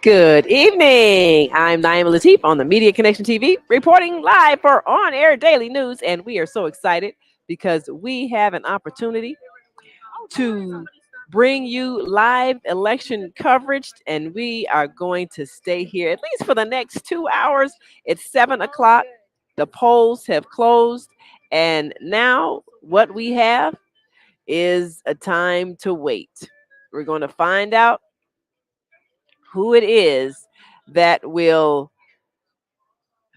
Good evening. I'm Naima Latif on the Media Connection TV, reporting live for On Air Daily News. And we are so excited because we have an opportunity to bring you live election coverage. And we are going to stay here at least for the next 2 hours. It's 7 o'clock. The polls have closed. And now what we have is a time to wait. We're going to find out who it is that will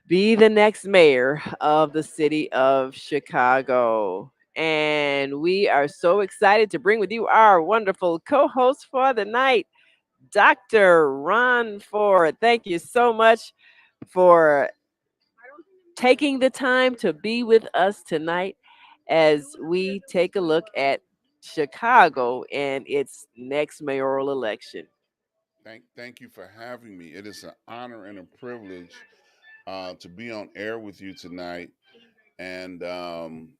be the next mayor of the city of Chicago. And we are so excited to bring with you our wonderful co host for the night, Dr. Ron Ford. Thank you so much for taking the time to be with us tonight as we take a look at Chicago and its next mayoral election. Thank you for having me. It is an honor and a privilege to be on air with you tonight. And I'm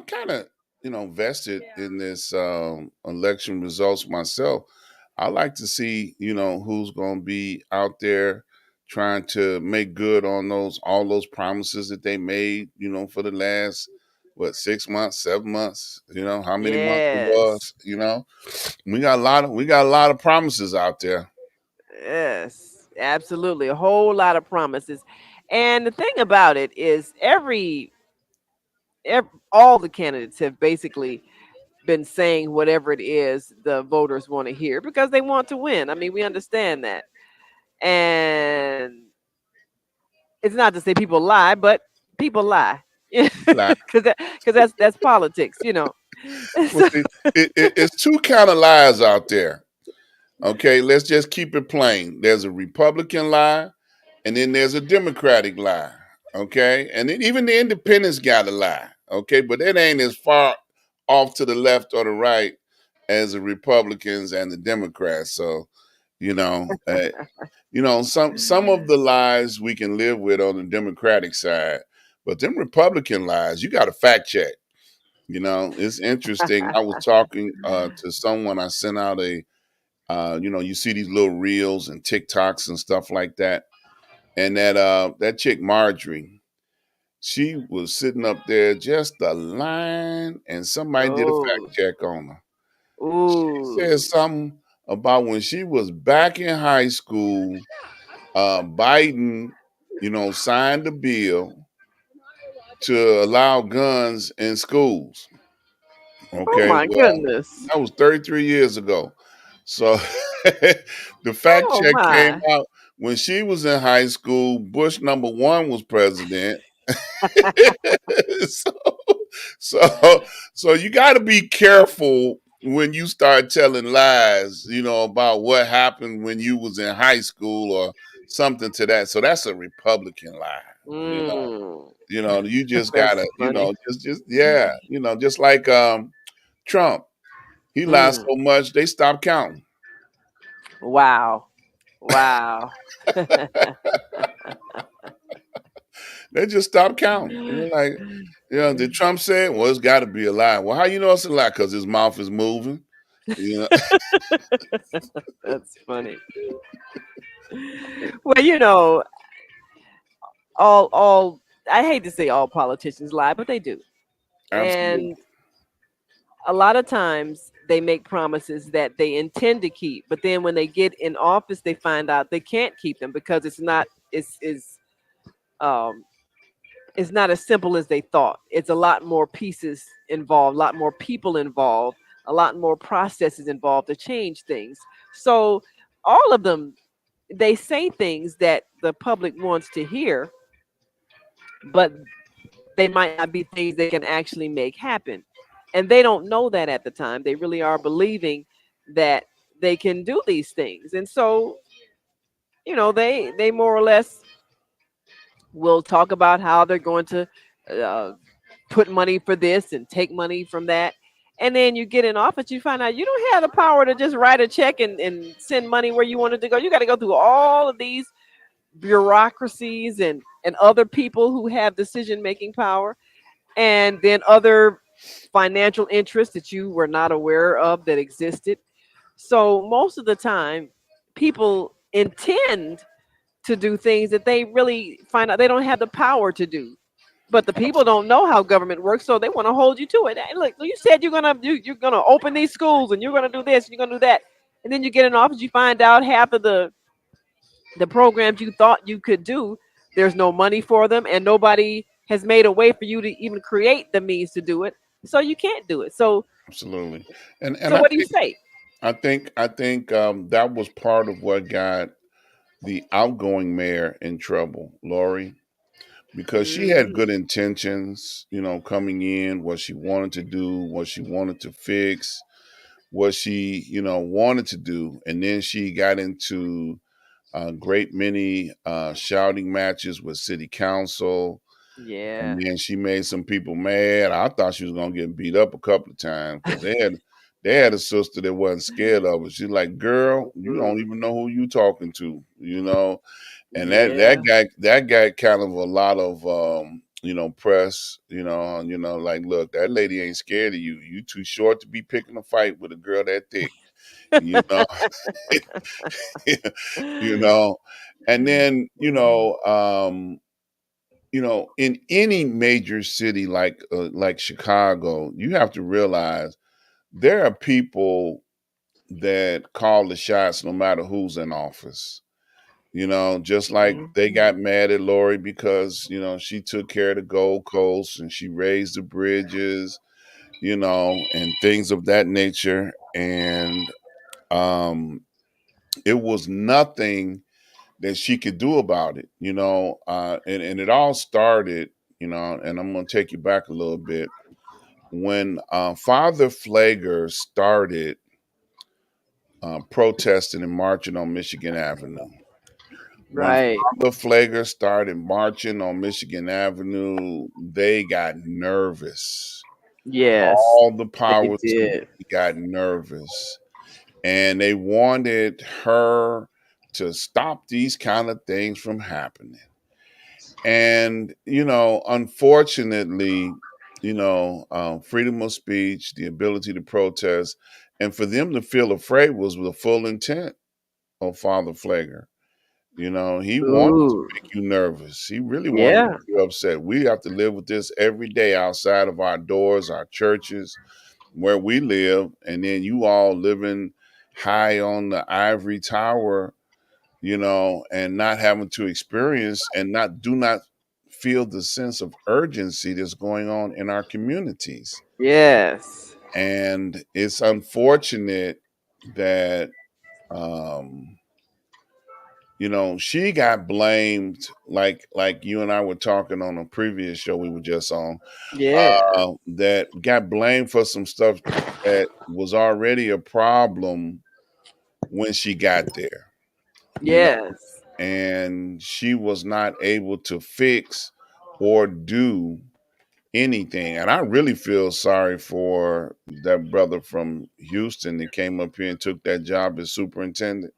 kind of vested in this election results myself. I like to see who's going to be out there trying to make good on those all those promises that they made. For the last 6 months, 7 months. How many months it Yes. was. We got a lot of promises out there. Yes, absolutely. A whole lot of promises. And the thing about it is all the candidates have basically been saying whatever it is the voters want to hear because they want to win. I mean, we understand that. And it's not to say people lie, but people lie. Like, Cuz that's politics. well, So, see, it's two kind of lies out there. Okay, let's just keep it plain. There's a Republican lie, and then there's a Democratic lie. Okay, and then even the independents got a lie. Okay, but it ain't as far off to the left or the right as the Republicans and the Democrats. So, you know, uh, some of the lies we can live with on the Democratic side, but them Republican lies, you got to fact check. It's interesting. I was talking to someone. I sent out you see these little reels and TikToks and stuff like that. And that chick Marjorie, she was sitting up there just a line, and somebody did a fact oh, check on her. She said ooh. something about when she was back in high school, Biden, signed a bill to allow guns in schools. Oh Okay, my well, goodness. that was 33 years ago. So the fact Oh check came my. out when she was in high school. Bush number one was president. so, so, so you got to be careful when you start telling lies, about what happened when you was in high school or something to that. So that's a Republican lie. You know, Mm, you just that's gotta, funny. just yeah, just like Trump. He lied so Mm, much they stopped counting. wow. Wow. They just stopped counting. Like, did Trump say it? Well, it's got to be a lie. Well, how you know it's a lie? Because his mouth is moving. You know, That's funny. Well, all I hate to say all politicians lie, but they do. absolutely. And a lot of times they make promises that they intend to keep, but then when they get in office, they find out they can't keep them because um, it's not as simple as they thought. It's a lot more pieces involved, a lot more people involved, a lot more processes involved to change things. So all of them, they say things that the public wants to hear, but they might not be things they can actually make happen. And they don't know that at the time. They really are believing that they can do these things. And so, they more or less will talk about how they're going to uh, put money for this and take money from that. And then you get in office, you find out you don't have the power to just write a check and send money where you want it to go. You got to go through all of these bureaucracies and other people who have decision making power, and then other financial interests that you were not aware of that existed. So most of the time, people intend to do things that they really find out they don't have the power to do. But the people don't know how government works, so they want to hold you to it. And look, you said you're gonna open these schools and you're gonna do this and you're gonna do that, and then you get in office, you find out half of the programs you thought you could do, there's no money for them, and nobody has made a way for you to even create the means to do it. So you can't do it. So Absolutely. And so I what do you think say? that was part of what got the outgoing mayor in trouble, Lori, because she had Mm, good intentions, coming in, what she wanted to do, what she wanted to fix, what she, wanted to do. And then she got into a great many shouting matches with city council. And yeah. then she made some people mad. I thought she was gonna get beat up a couple of times because they had a sister that wasn't scared of her. She's like, "Girl, you don't Mm, even know who you talking to." And that yeah. that guy kind of a lot of press, like, look, that lady ain't scared of you. You too short to be picking a fight with a girl that thick, you know, you know. And then, in any major city like Chicago, you have to realize there are people that call the shots no matter who's in office. Just like they Mhm. got mad at Lori because, she took care of the Gold Coast and she raised the bridges, and things of that nature. And um, it was nothing that she could do about it, and it all started, and I'm going to take you back a little bit. When Father Flager started protesting and marching on Michigan Avenue, when Right. Father Flager started marching on Michigan Avenue, they got nervous. Yes, All the they powers to did. be got nervous. And they wanted her to stop these kind of things from happening. And, unfortunately, freedom of speech, the ability to protest, and for them to feel afraid was the full intent of Father Flager. He wanted to Ooh. make you nervous. He really wanted to Yeah. make you upset. We have to live with this every day outside of our doors, our churches, where we live, and then you all living high on the ivory tower, and not having to experience and not feel the sense of urgency that's going on in our communities. Yes. And it's unfortunate that um she got blamed, like you and I were talking on a previous show we were just on, Yeah. that got blamed for some stuff that was already a problem when she got there, you know, Yes. and she was not able to fix or do anything. And I really feel sorry for that brother from Houston that came up here and took that job as superintendent.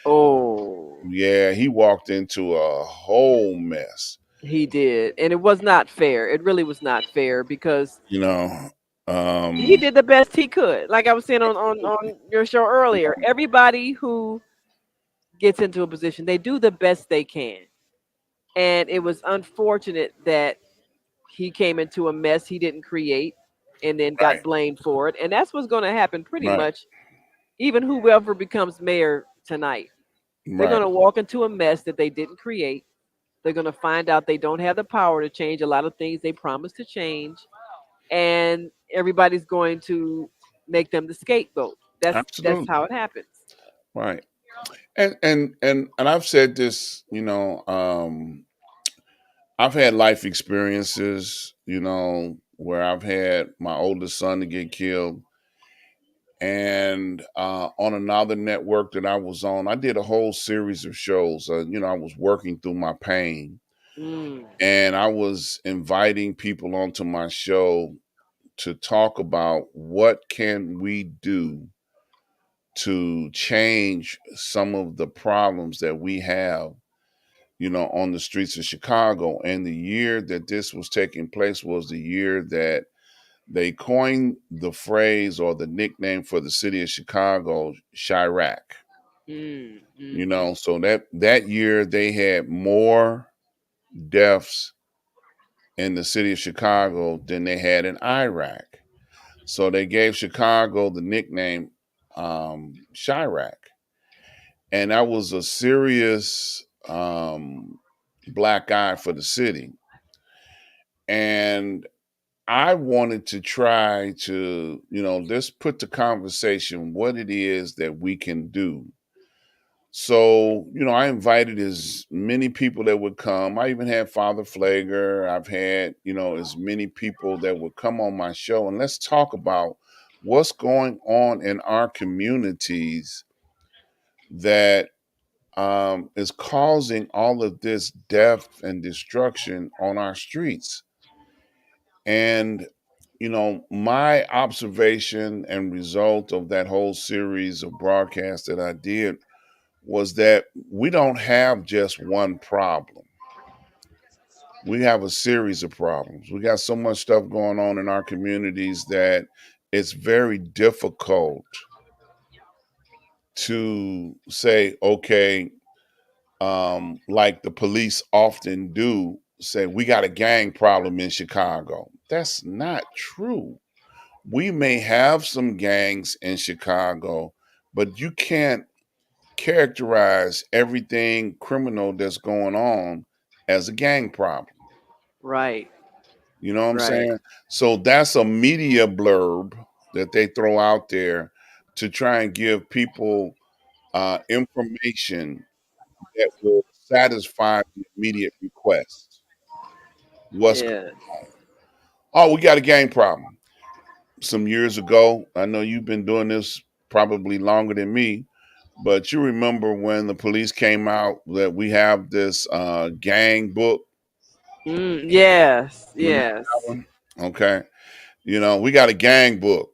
Oh, Yeah, he walked into a whole mess. he did. And it was not fair. It really was not fair because You know, he um, did the best he could. Like I was saying on your show earlier, everybody who gets into a position, they do the best they can. And it was unfortunate that he came into a mess he didn't create. and then got Right. blamed for it. And that's what's going to happen pretty Right. much. Even whoever becomes mayor tonight, they're going Right. to walk into a mess that they didn't create. They're going to find out they don't have the power to change a lot of things they promised to change, and everybody's going to make them the scapegoat. That's Absolutely. how it happens. Right. And I've said this, I've had life experiences, where I've had my oldest son to get killed. And on another network that I was on, I did a whole series of shows. I was working through my pain, Mm, and I was inviting people onto my show to talk about what can we do to change some of the problems that we have, on the streets of Chicago. And the year that this was taking place was the year that they coined the phrase or the nickname for the city of Chicago, Chirac. mm-hmm. So that year they had more deaths in the city of Chicago than they had in Iraq. So they gave Chicago the nickname Chirac. And that was a serious black eye for the city. And I wanted to try to, let's put the conversation what it is that we can do. So, I invited as many people that would come. I even had Father Flager. I've had, as many people that would come on my show, and let's talk about what's going on in our communities that is causing all of this death and destruction on our streets. And, my observation and result of that whole series of broadcasts that I did was that we don't have just one problem. We have a series of problems. We got so much stuff going on in our communities that it's very difficult to say, okay, like the police often do, say, we got a gang problem in Chicago. That's not true. We may have some gangs in Chicago, but you can't characterize everything criminal that's going on as a gang problem. Right, You know what I'm right. saying? So that's a media blurb that they throw out there to try and give people information that will satisfy the immediate request. What's Yeah. Oh, we got a gang problem. Some years ago, I know you've been doing this probably longer than me, but you remember when the police came out that we have this gang book. Yes, Remember yes. that one? Okay. We got a gang book,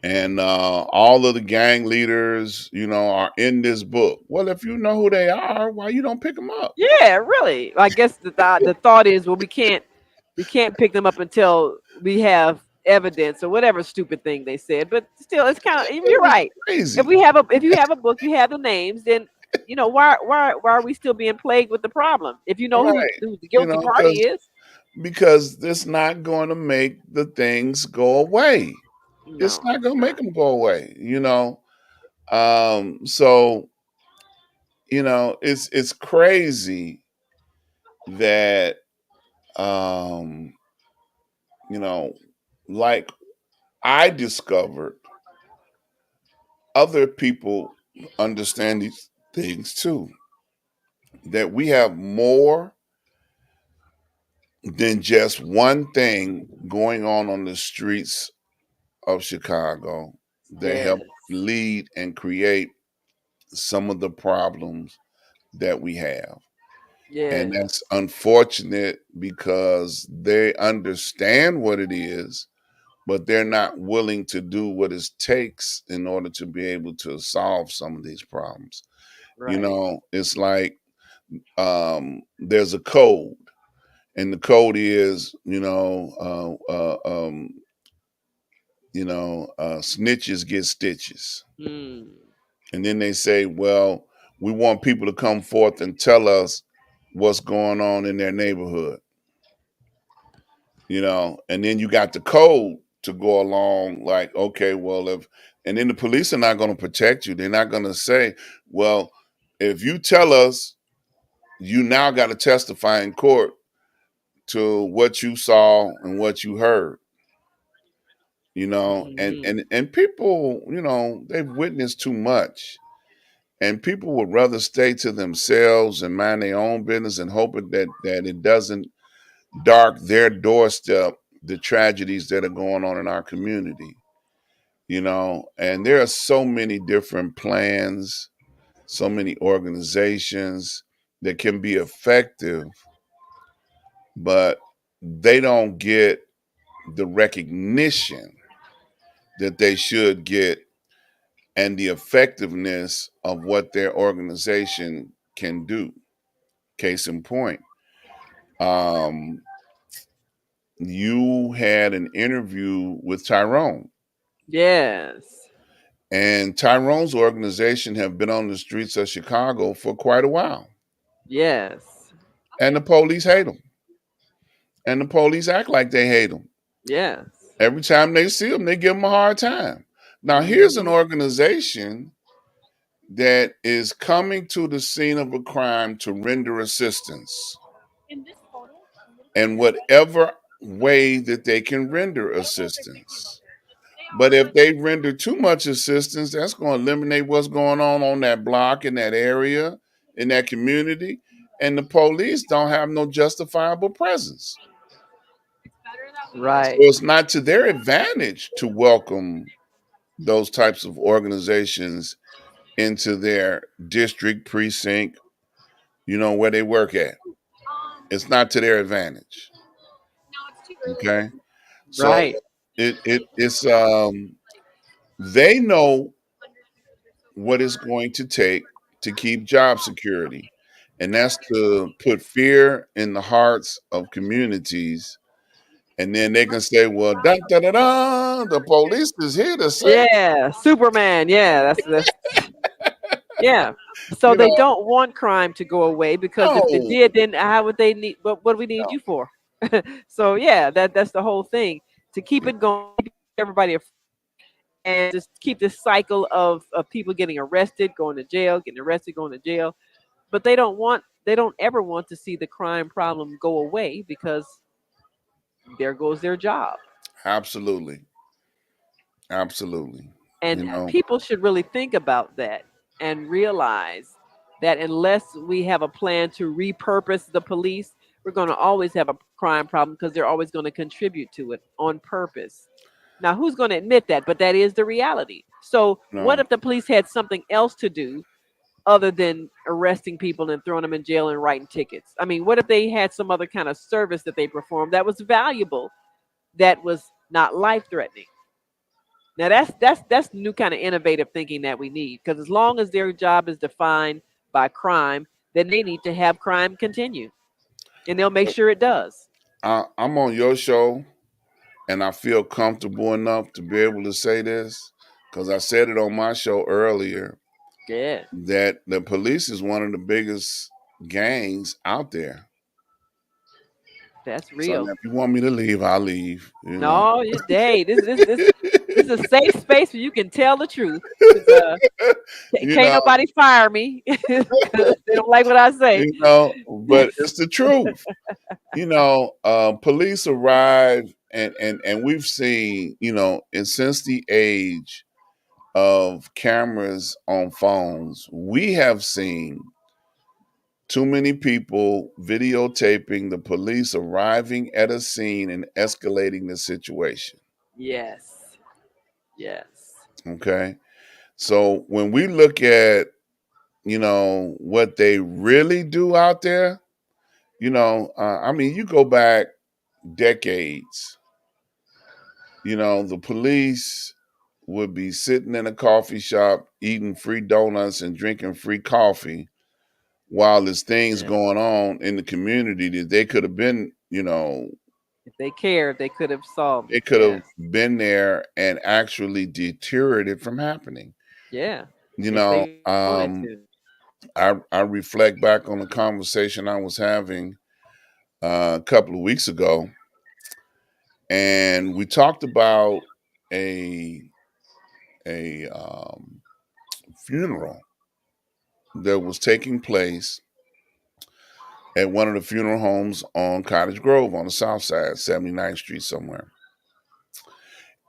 and all of the gang leaders, are in this book. Well, if you know who they are, why you don't pick them up? Yeah, really. I guess the thought is, well, we can't pick them up until we have evidence or whatever stupid thing they said. But still, it's kind of, It you're was right. If crazy. we have a if you have a book, you have the names, then why are we still being plagued with the problem? If you know Right. who the guilty party Because is. it's not going to make the things go away. It's No, not it's going to make not. them go away. So it's crazy that um, you know, like I discovered other people understand these things too. That we have more than just one thing going on the streets of Chicago that Yes, help lead and create some of the problems that we have. And yes, that's unfortunate because they understand what it is, but they're not willing to do what it takes in order to be able to solve some of these problems. right. It's like there's a code, and the code is, snitches get stitches. Mm, And then they say, well, we want people to come forth and tell us what's going on in their neighborhood, and then you got the code to go along like, okay, well, if, and then the police are not going to protect you. They're not going to say, well, if you tell us, you now got to testify in court to what you saw and what you heard, Hmm. and people, they've witnessed too much, and people would rather stay to themselves and mind their own business and hoping that it doesn't dark their doorstep, the tragedies that are going on in our community, and there are so many different plans, so many organizations that can be effective, but they don't get the recognition that they should get and the effectiveness of what their organization can do. Case in point, um, you had an interview with Tyrone, Yes. and Tyrone's organization have been on the streets of Chicago for quite a while, Yes. and the police hate them, and the police act like they hate them. Yes. Every time they see them, they give them a hard time. Now, here's an Hmm. organization that is coming to the scene of a crime to render assistance in whatever way that they can render assistance. But if they render too much assistance, that's going to eliminate what's going on that block, in that area, in that community. And the police don't have no justifiable presence. So Right. it's not to their advantage to welcome those types of organizations into their district, precinct, where they work at. It's not to their advantage. Okay. So Right. it's they know what it's going to take to keep job security. And that's to put fear in the hearts of communities. And then they can say, well, da da da da, the police is here to save. Yeah. Superman. Yeah. That's yeah. So You they know, don't want crime to go away because if it no, did, then how would they need? What do we need no. you for? So yeah, that's the whole thing to keep it going, everybody and just keep this cycle of people getting arrested, going to jail, getting arrested, going to jail. But they don't ever want to see the crime problem go away because there goes their job. Absolutely. Absolutely. And You know, people should really think about that and realize that unless we have a plan to repurpose the police, we're going to always have a crime problem because they're always going to contribute to it on purpose. Now, who's going to admit that? But that is the reality. So, you what know, if the police had something else to do other than arresting people and throwing them in jail and writing tickets? I mean, what if they had some other kind of service that they performed that was valuable, that was not life threatening? Now that's new kind of innovative thinking that we need because as long as their job is defined by crime, then they need to have crime continue, and they'll make sure it does. I'm on your show and I feel comfortable enough to be able to say this because I said it on my show earlier Yeah, that the police is one of the biggest gangs out there. that's So real. now if you want me to leave, I'll leave. No, hey, this is a safe space where you can tell the truth. 'Cause, you can't know, nobody fire me because they don't like what I say. but it's the truth. Police arrive and we've seen, and since the age of cameras on phones, we have seen too many people videotaping the police arriving at a scene and escalating the situation. Yes, yes, Okay. So when we look at, what they really do out there, I mean, you go back decades, the police would be sitting in a coffee shop eating free donuts and drinking free coffee while there's things yeah. going on in the community that they could have been, If they cared, they could have solved they it. could have Yes, been there and actually deterred it from happening. yeah. You If know, they wanted um, to. I reflect back on the conversation I was having a couple of weeks ago, and we talked about a a funeral that was taking place at one of the funeral homes on Cottage Grove on the south side, 79th Street somewhere.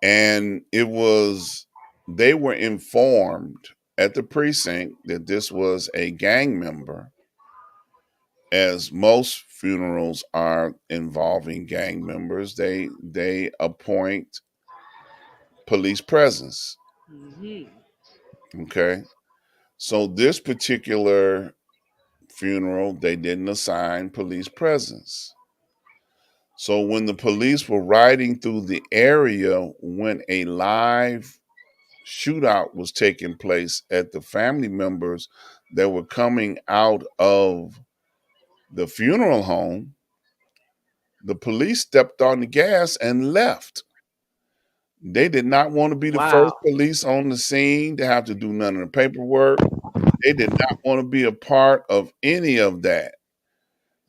And it was, they were informed at the precinct that this was a gang member, as most funerals are involving gang members. They appoint police presence. Hmm. Okay. So this particular funeral, they didn't assign police presence. So when the police were riding through the area when a live shootout was taking place at the family members that were coming out of the funeral home, the police stepped on the gas and left. They did not want to be the first Wow. police on the scene to have to do none of the paperwork. They did not want to be a part of any of that.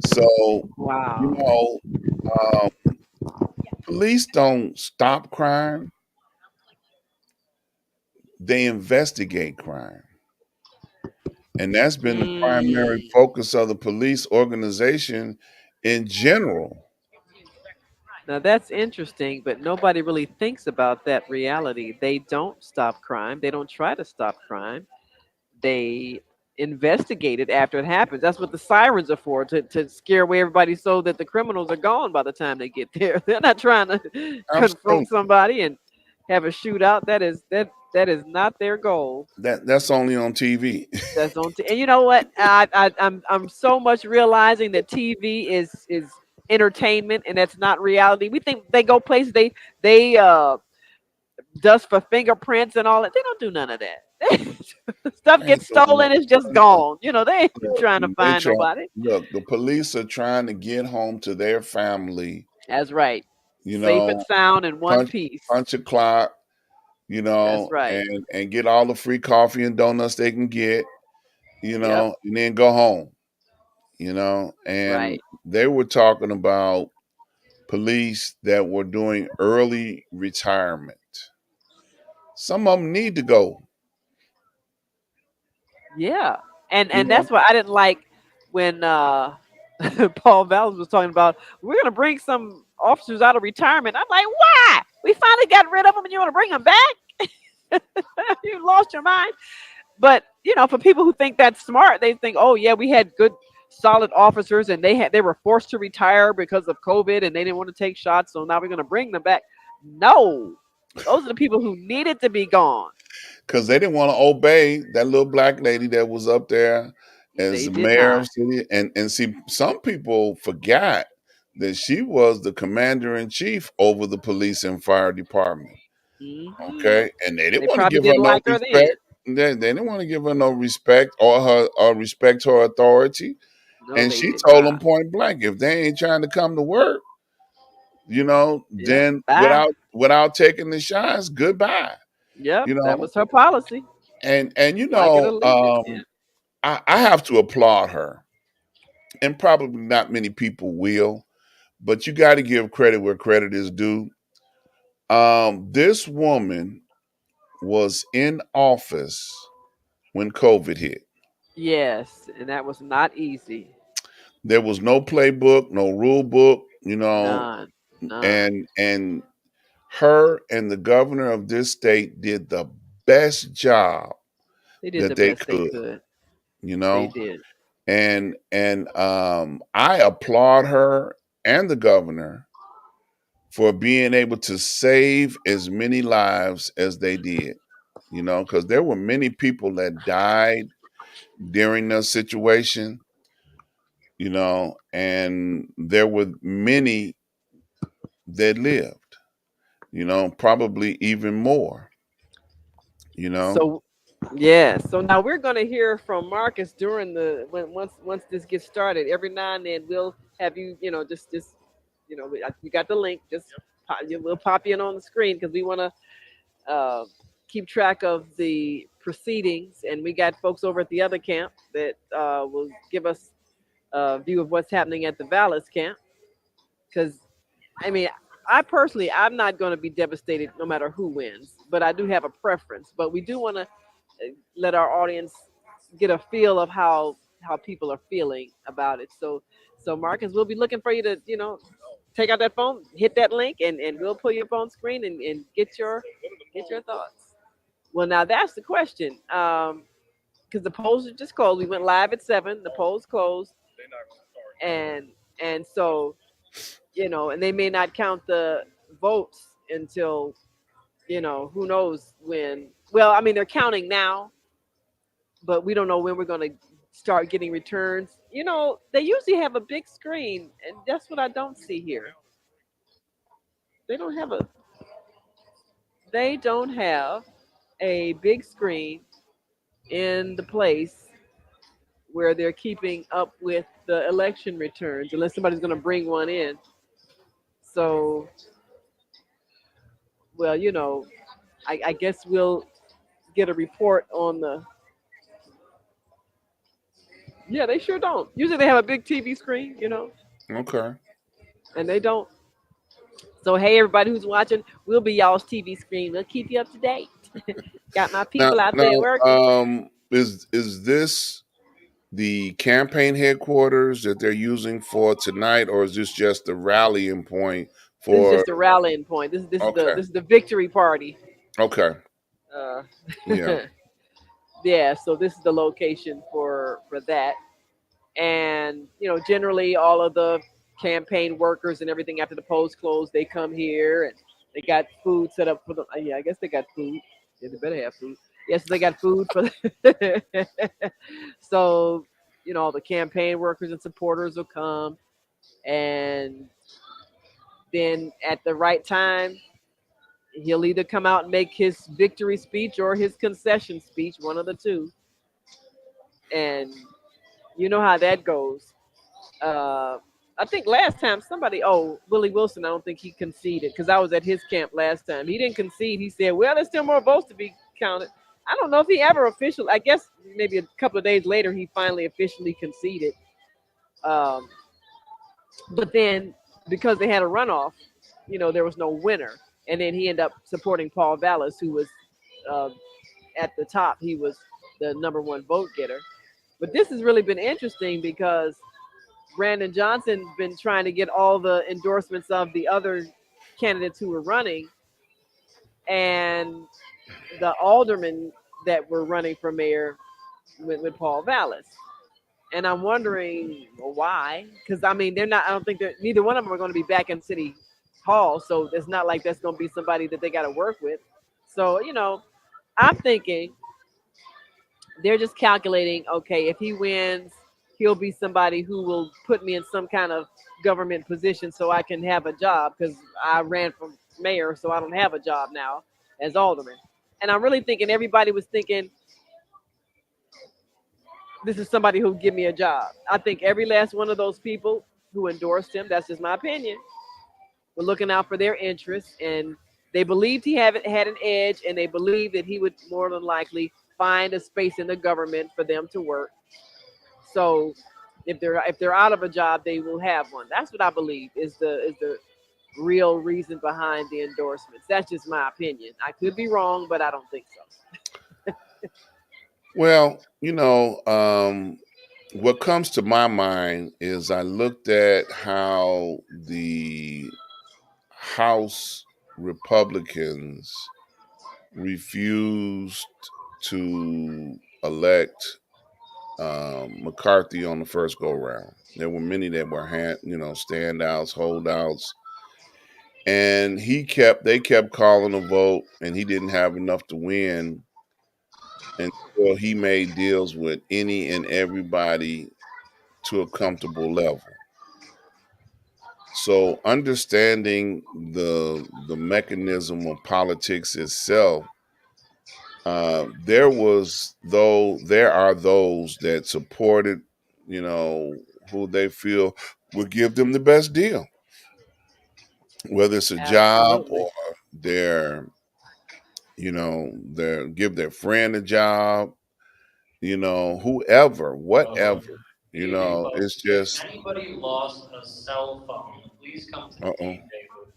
So, you Wow. know, um, police don't stop crime, they investigate crime. And that's been the primary Mm. focus of the police organization in general. Now that's interesting, but nobody really thinks about that reality. They don't stop crime. They don't try to stop crime. They investigate it after it happens. That's what the sirens are for, to scare away everybody so that the criminals are gone by the time they get there. They're not trying to confront Absolutely. somebody and have a shootout. That is not their goal. That's only on TV. That's on. And you know what? I'm so much realizing that TV is entertainment and that's not reality. We think they go places. They dust for fingerprints and all that. They don't do none of that. Stuff Man, gets stolen. It's just gone. They ain't trying to they find try, nobody. look, the police are trying to get home to their family, That's right. you Safe and know, sound in one punch piece. punch a clock, That's right. and get all the free coffee and donuts they can get, Yep. and then go home, and Right. they were talking about police that were doing early retirement. Some of them need to go, Yeah. And you that's what I didn't like when Paul Vallis was talking about we're gonna bring some officers out of retirement. I'm like, why? We finally got rid of them and you want to bring them back? You lost your mind. But for people who think that's smart, they think, oh yeah, we had good, solid officers, and they were forced to retire because of COVID, and they didn't want to take shots, so now we're going to bring them back. No, those are the people who needed to be gone. because they didn't want to obey that little black lady that was up there as They the did mayor of not. the city. And see, some people forgot that she was the commander in chief over the police and fire department. Hmm. Okay, and they didn't They want to probably give her didn't no like her then. respect. They didn't want to give her no respect or respect her authority. No, And they she did told them not. point blank, if they ain't trying to come to work, Yep. then Bye. without taking the shots, goodbye. Yep. You That know, was her policy. and Like it or leave it. Yeah. I have to applaud her, and probably not many people will, but you got to give credit where credit is due. This woman was in office when COVID hit. Yes, and that was not easy. There was no playbook, no rule book, None. None. and her and the governor of this state did the best job They did that the they best they could, could. you They know. did. And I applaud her and the governor for being able to save as many lives as they did, because there were many people that died during the situation, and there were many that lived, probably even more, you know. So yeah. So now we're gonna hear from Marcus during the when once this gets started. Every now and then we'll have you just we got the link. Just we'll pop you in on the screen because we want to keep track of the proceedings, and we got folks over at the other camp that will give us a view of what's happening at the Vallis camp. Because I mean, I personally, I'm not going to be devastated no matter who wins, but I do have a preference. But we do want to let our audience get a feel of how people are feeling about it. So Marcus, we'll be looking for you to take out that phone, hit that link, and we'll pull your phone screen and get your thoughts. Well, now that's the question. Because the polls are just closed. We went live at 7. The polls closed, and so and they may not count the votes until who knows when. Well, I mean they're counting now, but we don't know when we're going to start getting returns. They usually have a big screen, and that's what I don't see here. They don't have a they don't have a big screen in the place where they're keeping up with the election returns, unless somebody's going to bring one in. So, well, I guess we'll get a report on the. Yeah, they sure don't. Usually they have a big TV screen, Okay. and they don't. So, hey, everybody who's watching, we'll be y'all's TV screen. We'll keep you up to date. Got my Now, people out now, there working. is this the campaign headquarters that they're using for tonight, or is this just the rallying point This is for? just a rallying point. This is the Okay. this is the victory party. Okay. Uh, Yeah. yeah, so this is the location for that. And generally all of the campaign workers and everything after the polls close, they come here and they got food set up for them. Yeah, I guess they got food. Yeah, they better have food. Yes, they got food for. So all the campaign workers and supporters will come, and then at the right time, he'll either come out and make his victory speech or his concession speech, one of the two. And you know how that goes. uh, I think last time somebody, Willie Wilson, I don't think he conceded because I was at his camp last time. He didn't concede. He said, well, there's still more votes to be counted. I don't know if he ever officially, I guess maybe a couple of days later, he finally officially conceded. Um, but then because they had a runoff, there was no winner. And then he ended up supporting Paul Vallis, who was uh, at the top. He was the number one vote getter. But this has really been interesting because Brandon Johnson's been trying to get all the endorsements of the other candidates who were running, and the aldermen that were running for mayor with Paul Vallis. And I'm wondering why, because I mean they're not. I don't think they're neither one of them are going to be back in City Hall, so it's not like that's going to be somebody that they got to work with. So I'm thinking they're just calculating, okay, if he wins, he'll be somebody who will put me in some kind of government position so I can have a job because I ran for mayor, so I don't have a job now as alderman. And I'm really thinking everybody was thinking this is somebody who'll give me a job. I think every last one of those people who endorsed him, that's just my opinion, were looking out for their interests, and they believed he had an edge, and they believed that he would more than likely find a space in the government for them to work. So if they're out of a job, they will have one. That's what I believe is the real reason behind the endorsements. That's just my opinion. I could be wrong, but I don't think so. Well, what comes to my mind is I looked at how the House Republicans refused to elect McCarthy on the first go round. There were many that were standouts, holdouts, and they kept calling a vote, and he didn't have enough to win until he made deals with any and everybody to a comfortable level. So understanding the mechanism of politics itself, there are those that supported, who they feel will give them the best deal, whether it's a job Absolutely. or their, their give their friend a job, whoever, whatever, it's just, Anybody lost a cell phone, please come to the uh-oh. main table.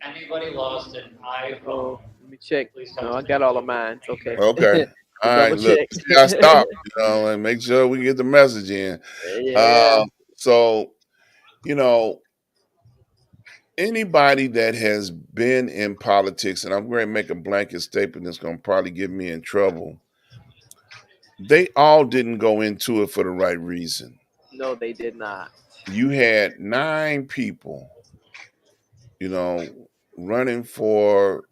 Oh, let me check. No, I got all of mine. It's okay. Okay. All To right. double Look, check. see, I stopped, and make sure we get the message in. Yeah. Uh, so, you know, anybody that has been in politics, and I'm going to make a blanket statement that's going to probably get me in trouble, they all didn't go into it for the right reason. No, they did not. You had 9 people, you know, running for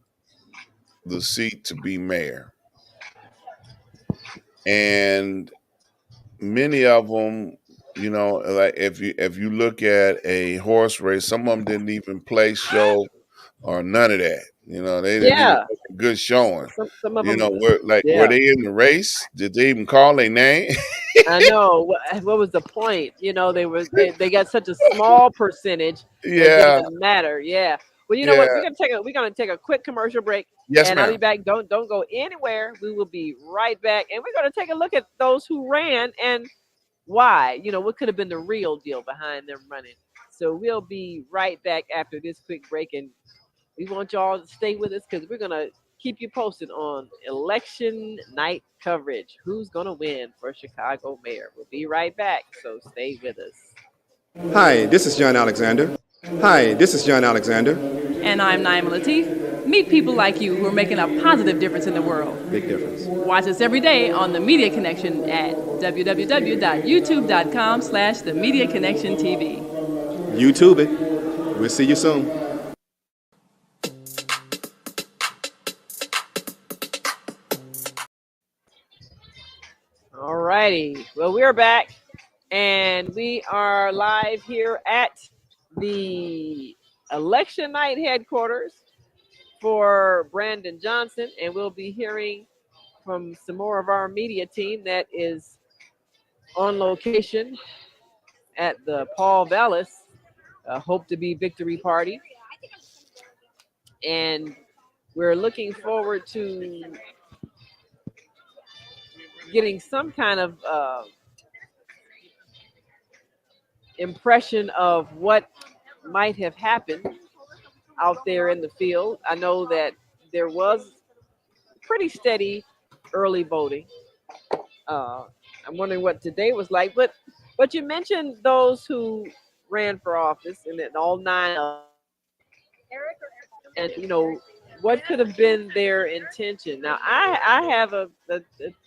the seat to be mayor. And many of them, like if you look at a horse race, some of them didn't even play show or none of that. They didn't even Yeah. make a good showing. Some of them. Were Yeah. they in the race? Did they even call their name? I know. What was the point? They got such a small percentage that didn't Yeah, even matter. Yeah. Well, you know what? yeah. We're gonna take a quick commercial break, Yes, and I'll be ma'am. back. Don't go anywhere. We will be right back, and we're gonna take a look at those who ran and why. What could have been the real deal behind them running. So we'll be right back after this quick break, and we want y'all to stay with us because we're gonna keep you posted on election night coverage. Who's gonna win for Chicago mayor? We'll be right back, so stay with us. Hi, this is John Alexander. Hi, this is John Alexander. And I'm Naima Latif. Meet people like you who are making a positive difference in the world. Big difference. Watch us every day on The Media Connection at www.youtube.com/The Media Connection TV. YouTube it. We'll see you soon. All righty. Well, we're back, and we are live here at the election night headquarters for Brandon Johnson, and we'll be hearing from some more of our media team that is on location at the Paul Vallis Hope to Be Victory Party. And we're looking forward to getting some kind of impression of what might have happened out there in the field. I know that there was pretty steady early voting. Uh, I'm wondering what today was like, but you mentioned those who ran for office, and then all 9 of them, and what could have been their intention. Now, I have a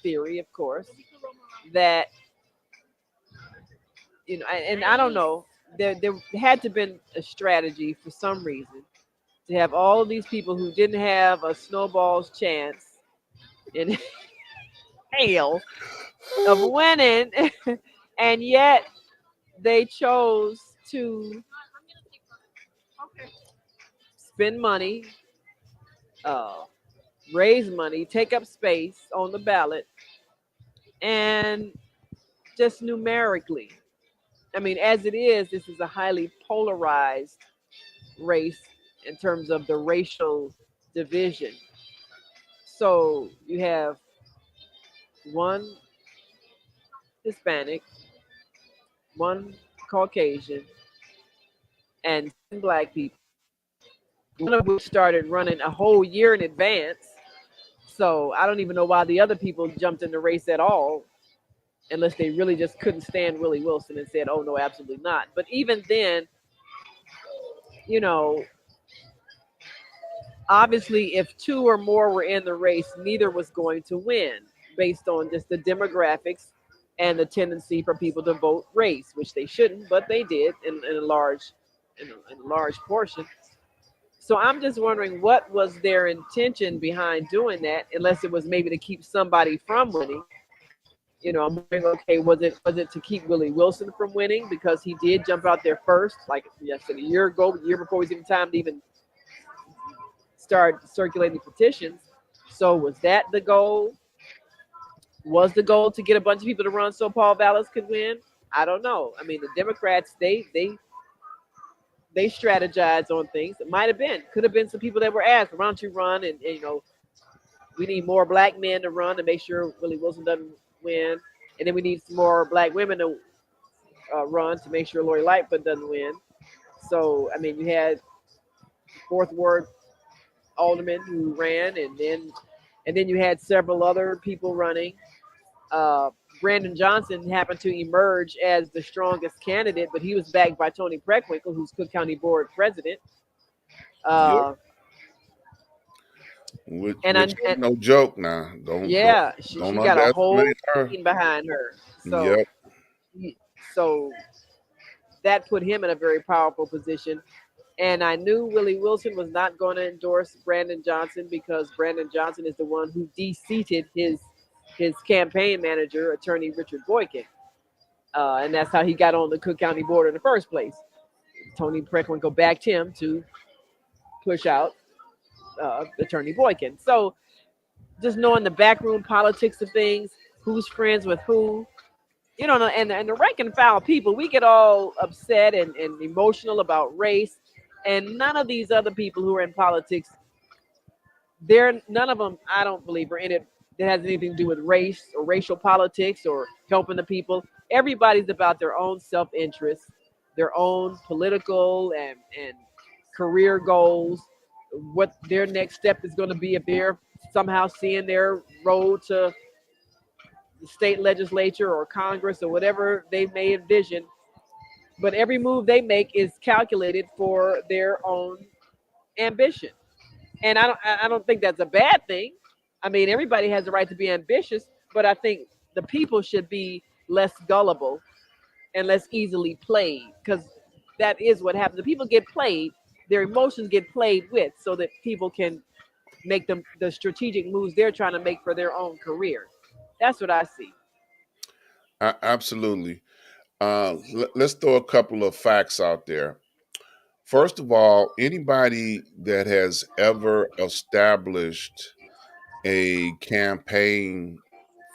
theory, of course, that and I don't know. There had to have been a strategy for some reason to have all of these people who didn't have a snowball's chance in hell of winning, and yet they chose to spend money, uh, raise money, take up space on the ballot, and just numerically. I mean, as it is, this is a highly polarized race in terms of the racial division. So you have one Hispanic, one Caucasian, and 10 black people, one of which started running a whole year in advance. So I don't even know why the other people jumped in the race at all, unless they really just couldn't stand Willie Wilson and said, oh, no, absolutely not. But even then, you know, obviously, if 2 or more were in the race, neither was going to win based on just the demographics and the tendency for people to vote race, which they shouldn't, but they did in a large portion. So I'm just wondering what was their intention behind doing that, unless it was maybe to keep somebody from winning. I'm wondering, okay, was it to keep Willie Wilson from winning because he did jump out there first, like a year ago, the year before he was even time to even start circulating petitions. So was that the goal? Was the goal to get a bunch of people to run so Paul Vallis could win? I don't know. I mean, the Democrats they strategize on things. It might have been, could have been some people that were asked, why don't you run? And we need more black men to run to make sure Willie Wilson doesn't win, and then we need some more black women to run to make sure Lori Lightfoot doesn't win. So I mean, you had fourth ward alderman who ran, and then you had several other people running. Uh, Brandon Johnson happened to emerge as the strongest candidate, but he was backed by Tony Preckwinkle, who's Cook County Board president. Yep. Uh, Which and ain't no joke now. yeah, she Don't got a underestimate whole her. team behind her. So Yep. so that put him in a very powerful position. And I knew Willie Wilson was not going to endorse Brandon Johnson because Brandon Johnson is the one who de-seated his campaign manager, attorney Richard Boykin. And that's how he got on the Cook County board in the first place. Tony Preckwinkle backed him to push out attorney Boykin. So just knowing the backroom politics of things, who's friends with who, and the rank and file people, we get all upset and emotional about race. And none of these other people who are in politics, they're none of them, I don't believe, are in it that has anything to do with race or racial politics or helping the people. Everybody's about their own self-interest, their own political and career goals, what their next step is going to be if they're somehow seeing their road to the state legislature or Congress or whatever they may envision. But every move they make is calculated for their own ambition. And I don't think that's a bad thing. I mean, everybody has the right to be ambitious, but I think the people should be less gullible and less easily played, because that is what happens. The people get played, their emotions get played with, so that people can make them the strategic moves they're trying to make for their own career. That's what I see. Absolutely. Let's throw a couple of facts out there. First of all, anybody that has ever established a campaign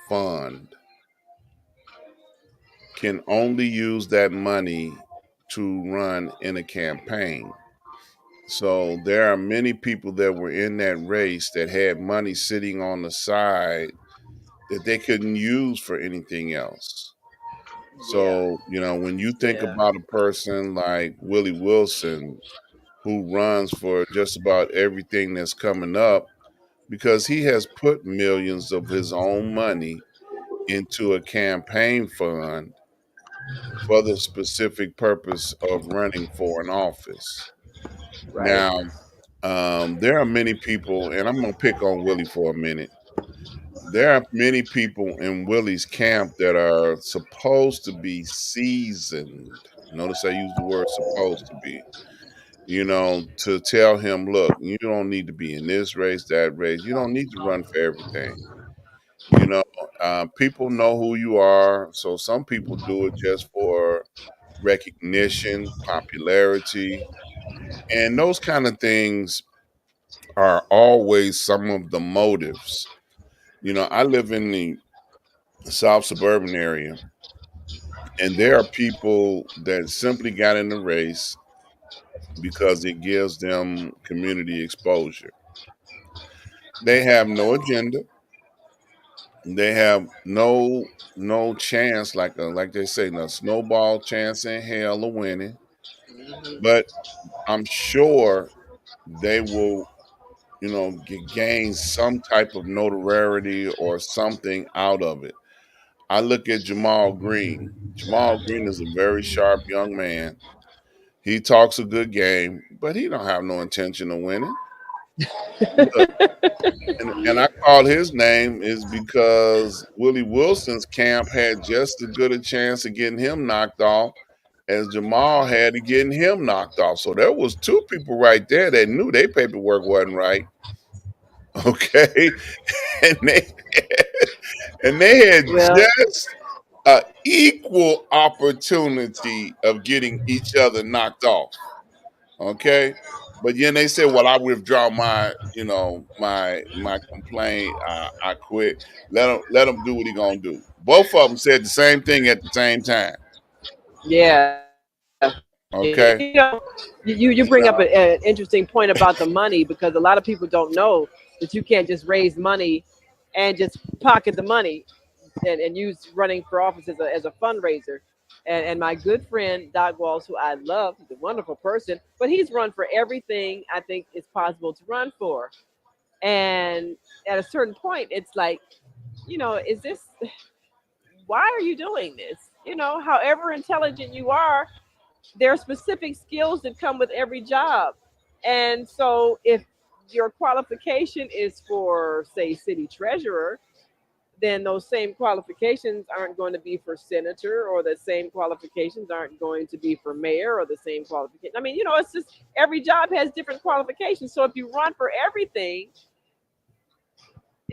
fund can only use that money to run in a campaign. So there are many people that were in that race that had money sitting on the side that they couldn't use for anything else. Yeah, So, when you think yeah, about a person like Willie Wilson, who runs for just about everything that's coming up, because he has put millions of his own money into a campaign fund for the specific purpose of running for an office. right. Now, there are many people, and I'm going to pick on Willie for a minute. There are many people in Willie's camp that are supposed to be seasoned. Notice I use the word supposed to be, to tell him, look, you don't need to be in this race, that race. You don't need to run for everything. You know, people know who you are. So some people do it just for recognition, popularity, and those kind of things are always some of the motives. I live in the South suburban area, and there are people that simply got in the race because it gives them community exposure. They have no agenda. They have no chance, like they say, no snowball chance in hell of winning. Hmm. But I'm sure they will, gain some type of notoriety or something out of it. I look at Jamal Green. Jamal Green is a very sharp young man. He talks a good game, but he don't have no intention of winning. Look, and I called his name is because Willie Wilson's camp had just as good a chance of getting him knocked off as Jamal had of getting him knocked off. So there was two people right there that knew their paperwork wasn't right. Okay. And they had Well, just a equal opportunity of getting each other knocked off. Okay. But then they said, "Well, I withdraw my complaint. I quit. Let him do what he gonna do." Both of them said the same thing at the same time. yeah. Okay. You bring up an interesting point about the money, because a lot of people don't know that you can't just raise money and just pocket the money and use running for office as a fundraiser. And my good friend Doc Walls, who I love, he's a wonderful person, but he's run for everything I think is possible to run for. And at a certain point, it's like, is this, why are you doing this? However intelligent you are, there are specific skills that come with every job. And so if your qualification is for, say, city treasurer, then those same qualifications aren't going to be for senator, or the same qualifications aren't going to be for mayor, or the same qualification. I mean, it's just every job has different qualifications. So if you run for everything,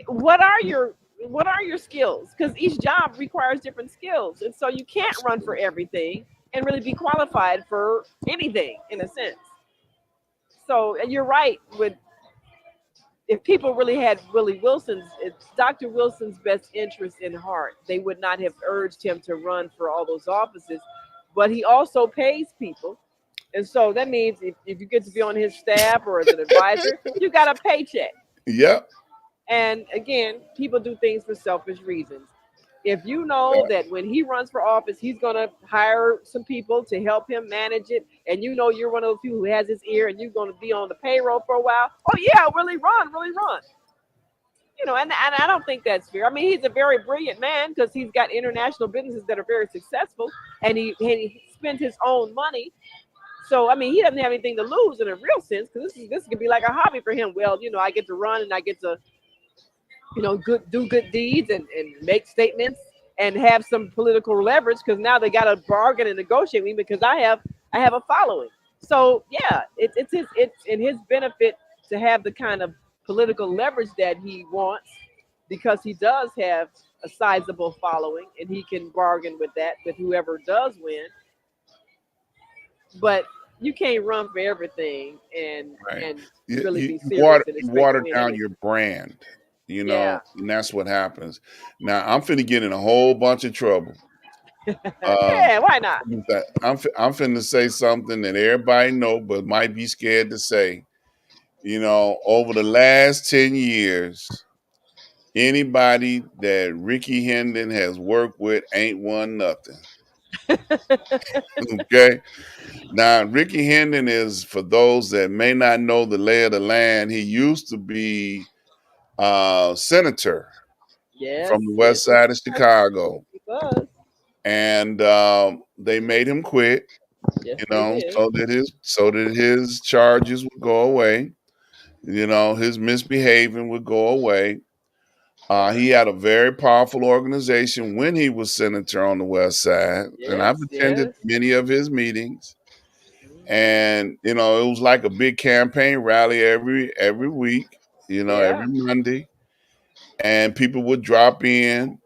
what are your what are your skills? Because each job requires different skills, and so you can't run for everything and really be qualified for anything in a sense. So, and you're right with, if people really had Dr. Wilson's best interest in heart, they would not have urged him to run for all those offices. But he also pays people. And so that means if you get to be on his staff or as an advisor, you got a paycheck. Yep. And again, people do things for selfish reasons. If you know that when he runs for office, he's going to hire some people to help him manage it, and you're one of those people who has his ear and you're going to be on the payroll for a while, oh, yeah, really run, really run. And I don't think that's fair. I mean, he's a very brilliant man because he's got international businesses that are very successful, and he spends his own money. So, I mean, he doesn't have anything to lose in a real sense, because this could be like a hobby for him. Well, I get to run and I get to do good deeds and make statements and have some political leverage, because now they got to bargain and negotiate with me because I have a following. So yeah, it's in his benefit to have the kind of political leverage that he wants, because he does have a sizable following and he can bargain with that with whoever does win. But you can't run for everything and Right. and You, really you, be you serious water and you expect to water win down anything. your brand, Yeah. and that's what happens. Now I'm finna get in a whole bunch of trouble. Uh, Yeah, why not? I'm finna say something that everybody know, but might be scared to say. Over the last 10 years, anybody that Ricky Hendon has worked with ain't won nothing. Okay. Now, Ricky Hendon is, for those that may not know the lay of the land, he used to be senator Yes, from the yes, west he side of was. Chicago. He was. And they made him quit, Yes, they did. so that his charges would go away. His misbehaving would go away. He had a very powerful organization when he was senator on the west side, and I've Yes, attended yes. many of his meetings. Hmm. And it was like a big campaign rally every week, Yeah. every Monday, and people would drop in.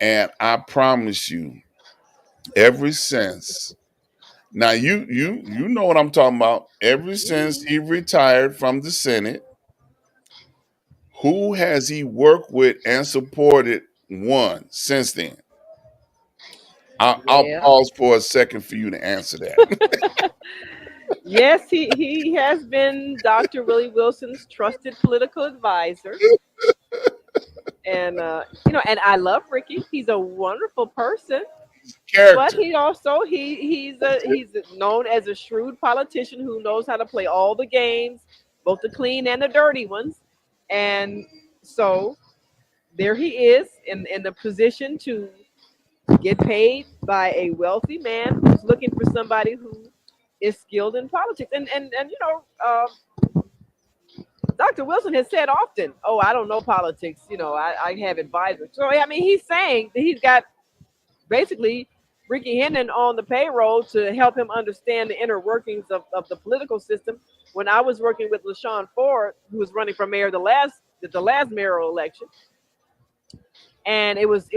And I promise you, ever since, now you know what I'm talking about. Ever since Hmm. he retired from the Senate, who has he worked with and supported one since then? I'll Well, pause for a second for you to answer that. yes, he has been Dr. Willie Wilson's trusted political advisor, and and I love Ricky. He's a wonderful person, but Character. he also he's known as a shrewd politician who knows how to play all the games, both the clean and the dirty ones, and so there he is in the position to get paid by a wealthy man who's looking for somebody who is skilled in politics. And Dr. Wilson has said often, "Oh, I don't know politics. I have advisors." So I mean, he's saying that he's got basically Ricky Hennon on the payroll to help him understand the inner workings of the political system. When I was working with LaShawn Ford, who was running for mayor the last mayoral election, and it was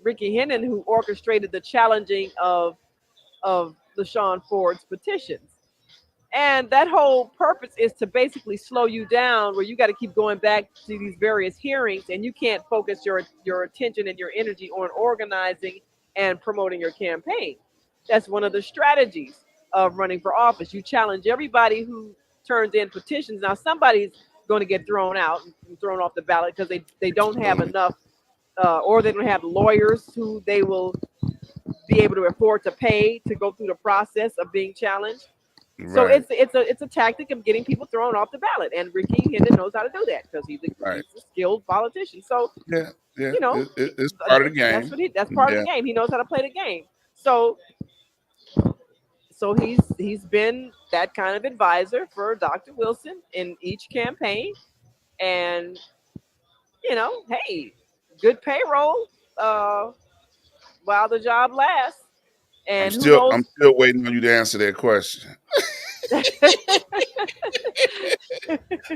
Ricky Hennon who orchestrated the challenging of LaShawn Ford's petitions. And that whole purpose is to basically slow you down, where you got to keep going back to these various hearings, and you can't focus your attention and your energy on organizing and promoting your campaign. That's one of the strategies of running for office. You challenge everybody who turns in petitions. Now somebody's going to get thrown out and thrown off the ballot because they don't have Absolutely. enough, or they don't have lawyers who they will be able to afford to pay to go through the process of being challenged. So Right. it's a tactic of getting people thrown off the ballot, and Ricky Hendon knows how to do that because Right. he's a skilled politician. So Yeah. Yeah. you know It's part of the that's game. what that's part of the Yeah. game. He knows how to play the game. So he's been that kind of advisor for Dr. Wilson in each campaign, and hey, good payroll uh, while the job lasts, and who I'm knows? still waiting on you to answer that question.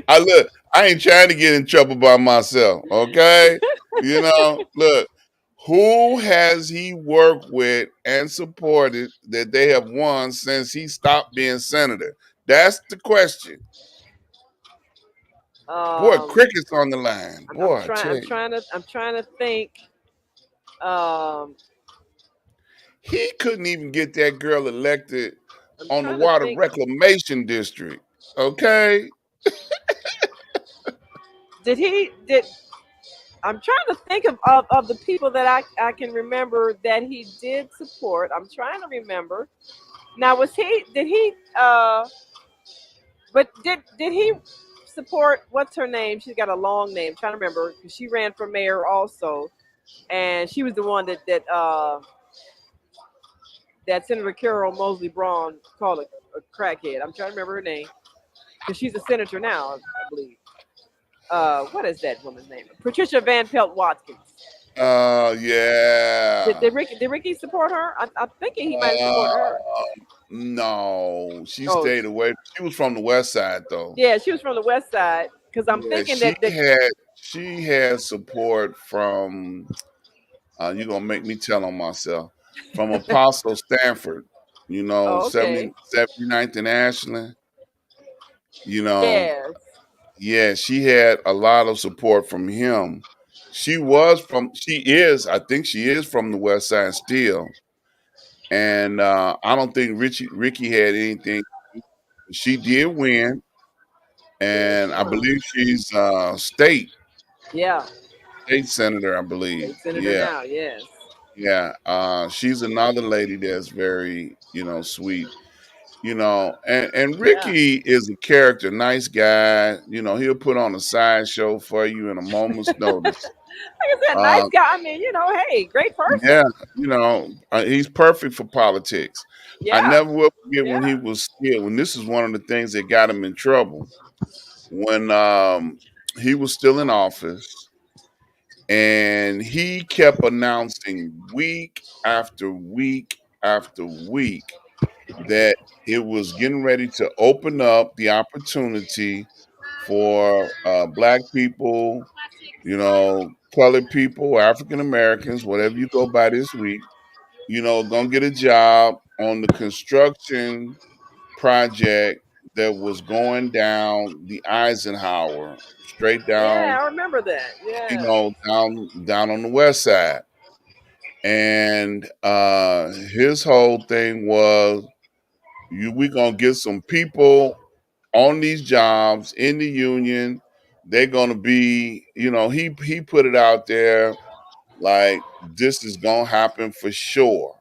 I look, I ain't trying to get in trouble by myself, okay? Look, who has he worked with and supported that they have won since he stopped being senator? That's the question. Boy, um, cricket's on the line. I'm Boy, I trying. tell you. I'm trying to think. Um, He couldn't even get that girl elected I'm on the trying to water think. reclamation district. Okay? Did he? Did I'm trying to think of the people that I can remember that he did support. I'm trying to remember. Now, was he? Did he? But did he support? What's her name? She's got a long name. I'm trying to remember because she ran for mayor also, and she was the one that Senator Carol Mosley Braun called a crackhead. I'm trying to remember her name because she's a senator now, I believe. What is that woman's name? Patricia Van Pelt Watkins. Yeah. Did Ricky support her? I'm thinking he might have Uh, supported her. no, she Oh, stayed away. She was from the west side though. yeah, she was from the West Side. Because I'm Yeah, thinking that she had support from you're gonna make me tell on myself. From Apostle Stanford, oh, 70, okay, 79th and Ashland, you know, yes, yeah, she had a lot of support from him. I think she is from the west side still. And I don't think Ricky had anything. She did win, yeah, and she I won. believe she's Yeah, state senator. I believe, state senator yeah, now. Yes, yeah. She's another lady that's very, sweet. And yeah. Ricky is a character, nice guy. He'll put on a sideshow for you in a moment's notice. Like I said, nice Uh, guy. I mean, hey, great person. yeah, he's perfect for politics. I Yeah, never will forget when he yeah. was still. When this is one of the things that got him in trouble when he was still in office, and he kept announcing week after week after week that it was getting ready to open up the opportunity for black people, colored people, African Americans, whatever you go by this week, gonna get a job on the construction project that was going down the Eisenhower, straight Yeah, down, I remember that. Yeah. down on the west side. And his whole thing was we gonna get some people on these jobs in the union. They're gonna be, he put it out there like this is gonna happen for sure.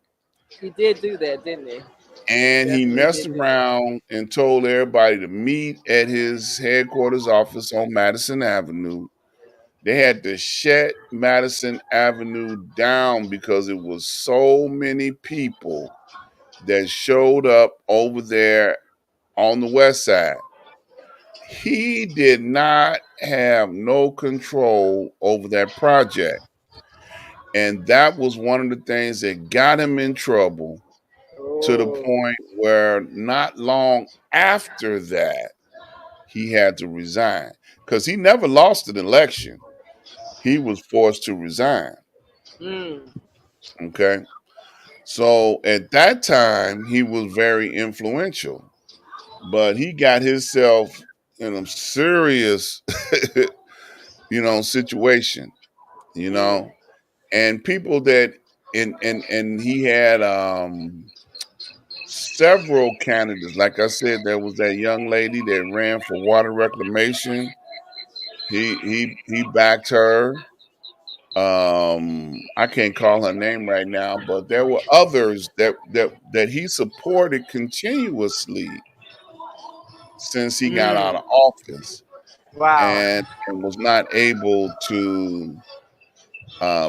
He did do that, didn't he? And he Definitely messed did do that. around and told everybody to meet at his headquarters office on Madison Avenue. They had to shut Madison Avenue down because it was so many people that showed up over there on the west side. He did not have no control over that project. And that was one of the things that got him in trouble to the Oh, point where not long after that, he had to resign because he never lost an election. He was forced to resign. mm, Okay. So at that time, he was very influential, but he got himself in a serious, situation, you mm. know, and people that, and he had, several candidates. Like I said, there was that young lady that ran for water reclamation. He backed her. I can't call her name right now, but there were others that he supported continuously since he got out Mm. of office, Wow. and was not able to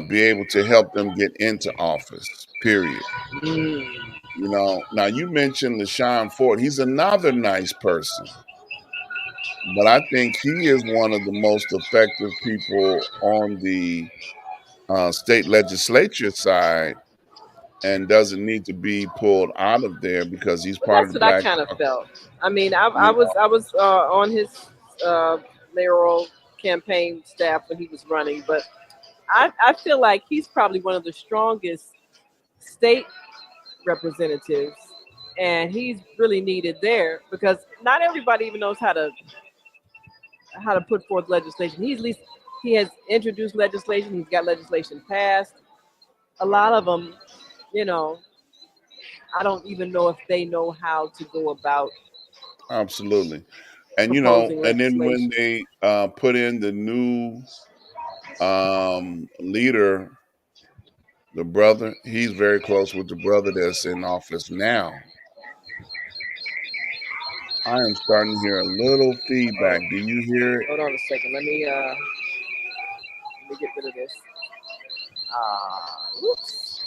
be able to help them get into office. Period. Mm. Now you mentioned LaShawn Ford. He's another nice person, but I think he is one of the most effective people on the state legislature side, and doesn't need to be pulled out of there because he's Well, part of that's the what I Black kind of Caucus. felt. I mean, You I was on his uh, mayoral campaign staff when he was running, but I feel like he's probably one of the strongest state representatives, and he's really needed there because not everybody even knows how to put forth legislation. He's at least he has introduced legislation. He's got legislation passed. A lot of them, you know, I don't even know if they know how to go about Absolutely. And proposing and then when legislation. they put in the new leader, the brother, he's very close with the brother that's in office now. I am starting to hear a little Oh, feedback. Do you hear it? hold on a second. Let me get rid of this. Whoops.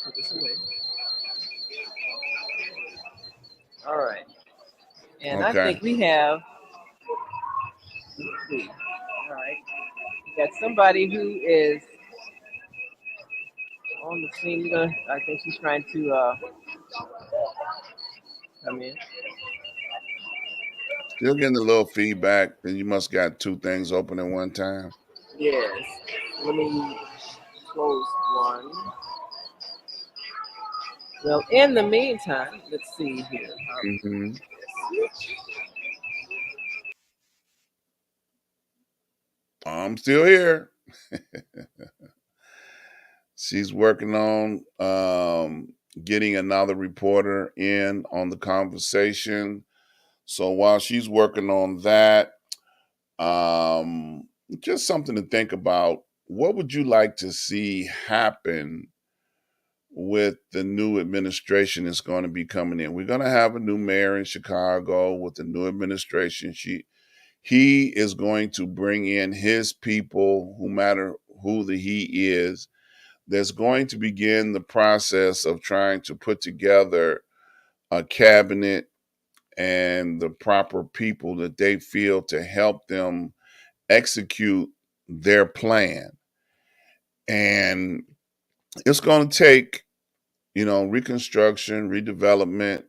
Put this away. All right. And I Okay. think we have. Let's see. All right. We got somebody who is on the scene. I think she's trying to come in. Still getting a little feedback. Then you must got two things open at one time. Yes. Let me close one. Well, in the meantime, let's see here. Hmm. I'm still here. She's working on getting another reporter in on the conversation. So while she's working on that, just something to think about. What would you like to see happen with the new administration that's going to be coming in? We're going to have a new mayor in Chicago with the new administration. He is going to bring in his people, who matter who the he is. That's going to begin the process of trying to put together a cabinet and the proper people that they feel to help them execute their plan. And it's going to take, reconstruction, redevelopment.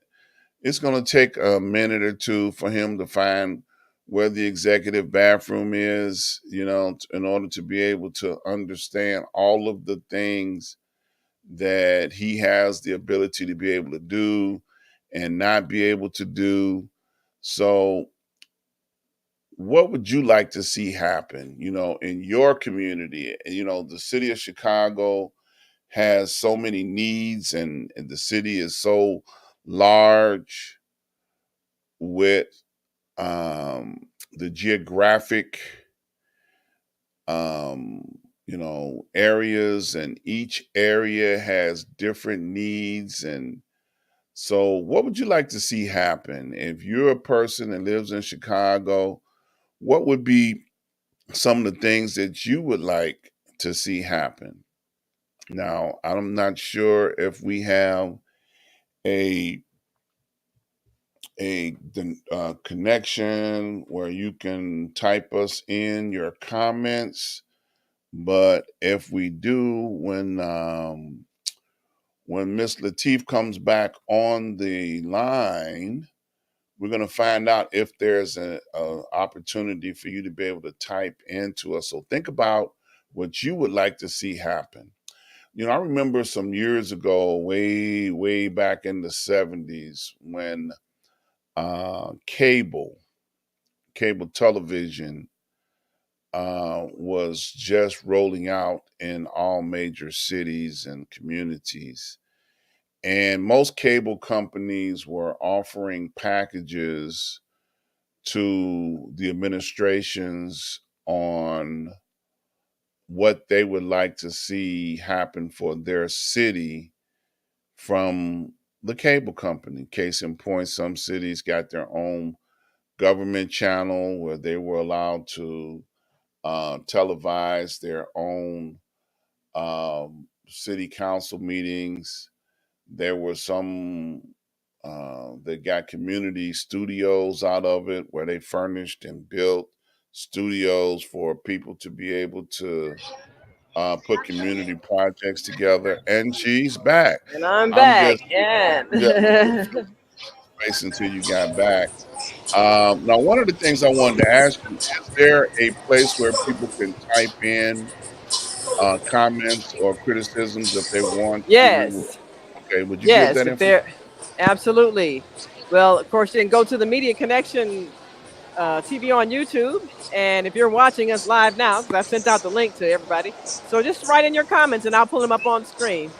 It's going to take a minute or two for him to find where the executive bathroom is, in order to be able to understand all of the things that he has the ability to be able to do and not be able to do. So, what would you like to see happen, in your community? The city of Chicago has so many needs, and the city is so large with the geographic areas, and each area has different needs. And so what would you like to see happen if you're a person that lives in Chicago? What would be some of the things that you would like to see happen? Now, I'm not sure if we have a connection where you can type us in your comments, but if we do, when Miss Latif comes back on the line, we're going to find out if there's a opportunity for you to be able to type into us. So think about what you would like to see happen. I remember some years ago, way, way back in the 70s, when cable television was just rolling out in all major cities and communities. And most cable companies were offering packages to the administrations on what they would like to see happen for their city from the cable company. Case in point, some cities got their own government channel where they were allowed to televise their own city council meetings. There were some that got community studios out of it where they furnished and built studios for people to be able to put community projects together. And she's back. And I'm I'm back. just And waiting until you got back. Now, one of the things I wanted to ask you, is there a place where people can type in comments or criticisms if they want to? yes, Okay, would you give yes, that if information? they're absolutely. Well, of course, you can go to the Media Connection TV on YouTube. And if you're watching us live now, because I sent out the link to everybody, so just write in your comments and I'll pull them up on screen.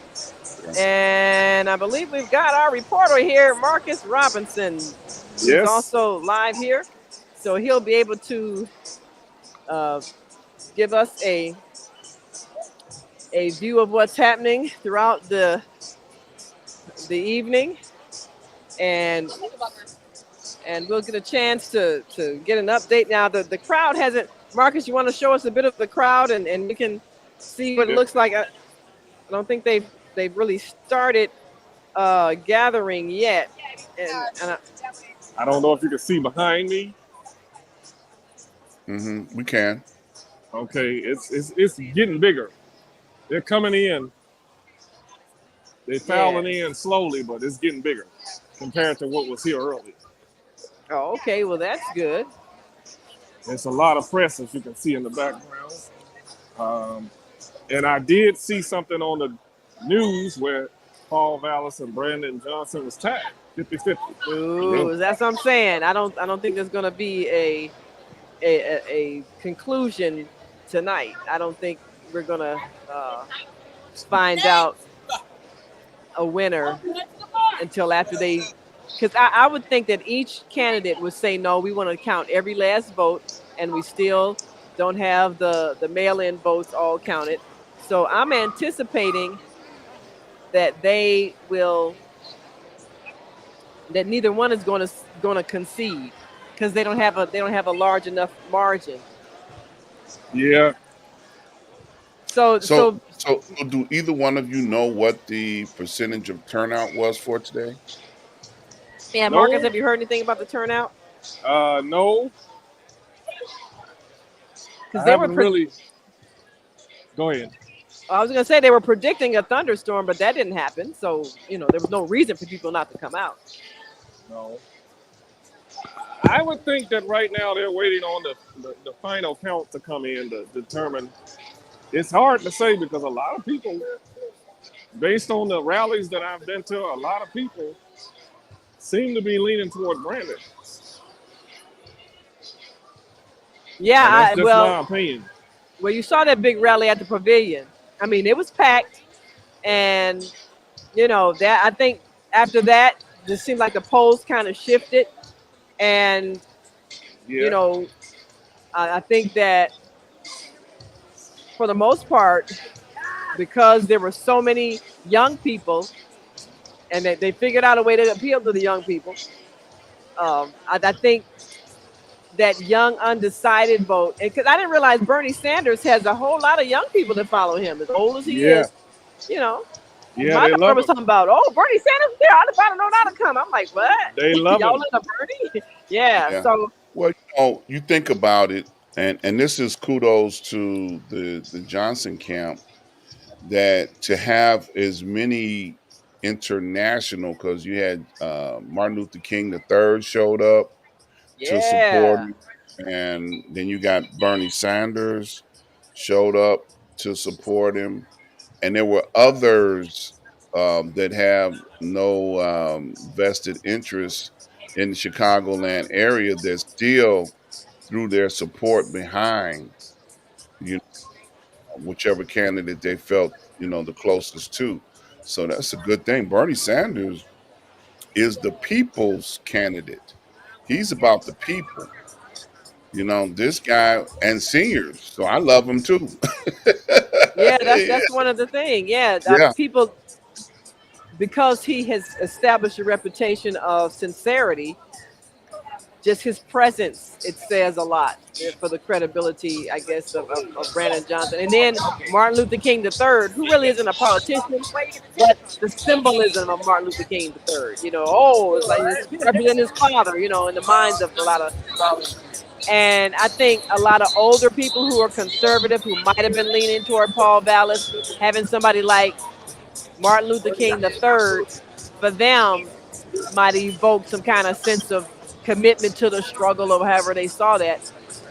And I believe we've got our reporter here, Marcus Robinson, who's Yes. also live here. So he'll be able to uh, give us a view of what's happening throughout the evening. And we'll get a chance to get an update. Now, the crowd hasn't, Marcus, you want to show us a bit of the crowd and we can see what it Yeah. looks like. I don't think they've really started gathering yet. And I don't know if you can see behind me. We can. Okay, it's getting bigger. They're coming in. They're filing in slowly, but it's getting bigger compared to what was here earlier. Oh, okay. Well, that's good. There's a lot of press, as you can see in the background. And I did see something on the news where Paul Vallis and Brandon Johnson was tied 50-50. Ooh, that's what I'm saying. I don't think there's gonna be a conclusion tonight. I don't think we're gonna find out a winner until after they, because I would think that each candidate would say, no, we want to count every last vote, and we still don't have the mail-in votes all counted. So I'm anticipating that that neither one is going to concede because they don't have a large enough margin. Yeah. So So do either one of you know what the percentage of turnout was for today? yeah, No. Marcus, have you heard anything about the turnout? No. Because I they were haven't really. Go ahead. I was going to say they were predicting a thunderstorm, but that didn't happen. So, there was no reason for people not to come out. No. I would think that right now they're waiting on the final count to come in to determine. It's hard to say because a lot of people, based on the rallies that I've been to, a lot of people seem to be leaning toward Brandon. Yeah, And that's just my opinion. Well, you saw that big rally at the Pavilion. I mean, it was packed, and that I think after that, it seemed like the polls kind of shifted, and I think that for the most part, because there were so many young people, and they figured out a way to appeal to the young people. I think that young undecided vote, and because I didn't realize Bernie Sanders has a whole lot of young people that follow him, as old as he is. Yeah, My they daughter love was him. talking about, oh, Bernie Sanders there. I don't know how to come. I'm like, what? They love Y'all him. in a Bernie? Yeah. Yeah. So Well, you think about it, and this is kudos to the Johnson camp, that to have as many international, because you had Martin Luther King III showed up to support yeah, him, and then you got Bernie Sanders showed up to support him, and there were others that have no vested interest in the Chicagoland area that still threw their support behind you whichever candidate they felt the closest to. So that's a good thing. Bernie Sanders is the people's candidate. He's about the people. This guy and seniors. So I love him too. Yeah, that's one of the things. Yeah, Yeah. people, because he has established a reputation of sincerity, just his presence, it says a lot for the credibility, I guess, of Brandon Johnson. And then Martin Luther King III, who really isn't a politician, but the symbolism of Martin Luther King III, oh, it's like it's representing his father, in the minds of a lot of. And I think a lot of older people who are conservative, who might have been leaning toward Paul Vallis, having somebody like Martin Luther King III, for them, might evoke some kind of sense of commitment to the struggle or however they saw that.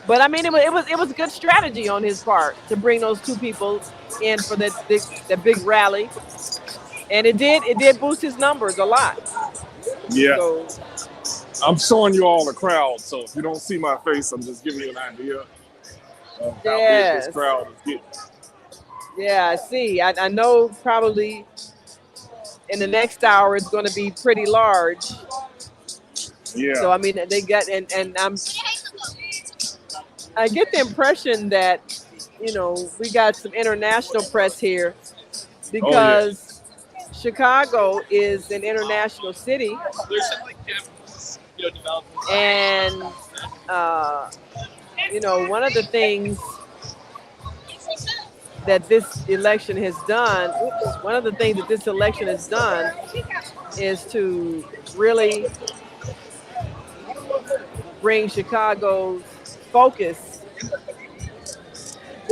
But I mean, it was good strategy on his part to bring those two people in for that big rally, and it did boost his numbers a lot. Yeah. So I'm showing you all the crowd, so if you don't see my face, I'm just giving you an idea of how big this yes, crowd is getting. yeah, I see. I know probably in the next hour it's going to be pretty large. Yeah. So I mean, they got and I get the impression that we got some international press here Oh yeah. because Chicago is an international city, and uh, one of the things that this election has done, is to really bring Chicago's focus,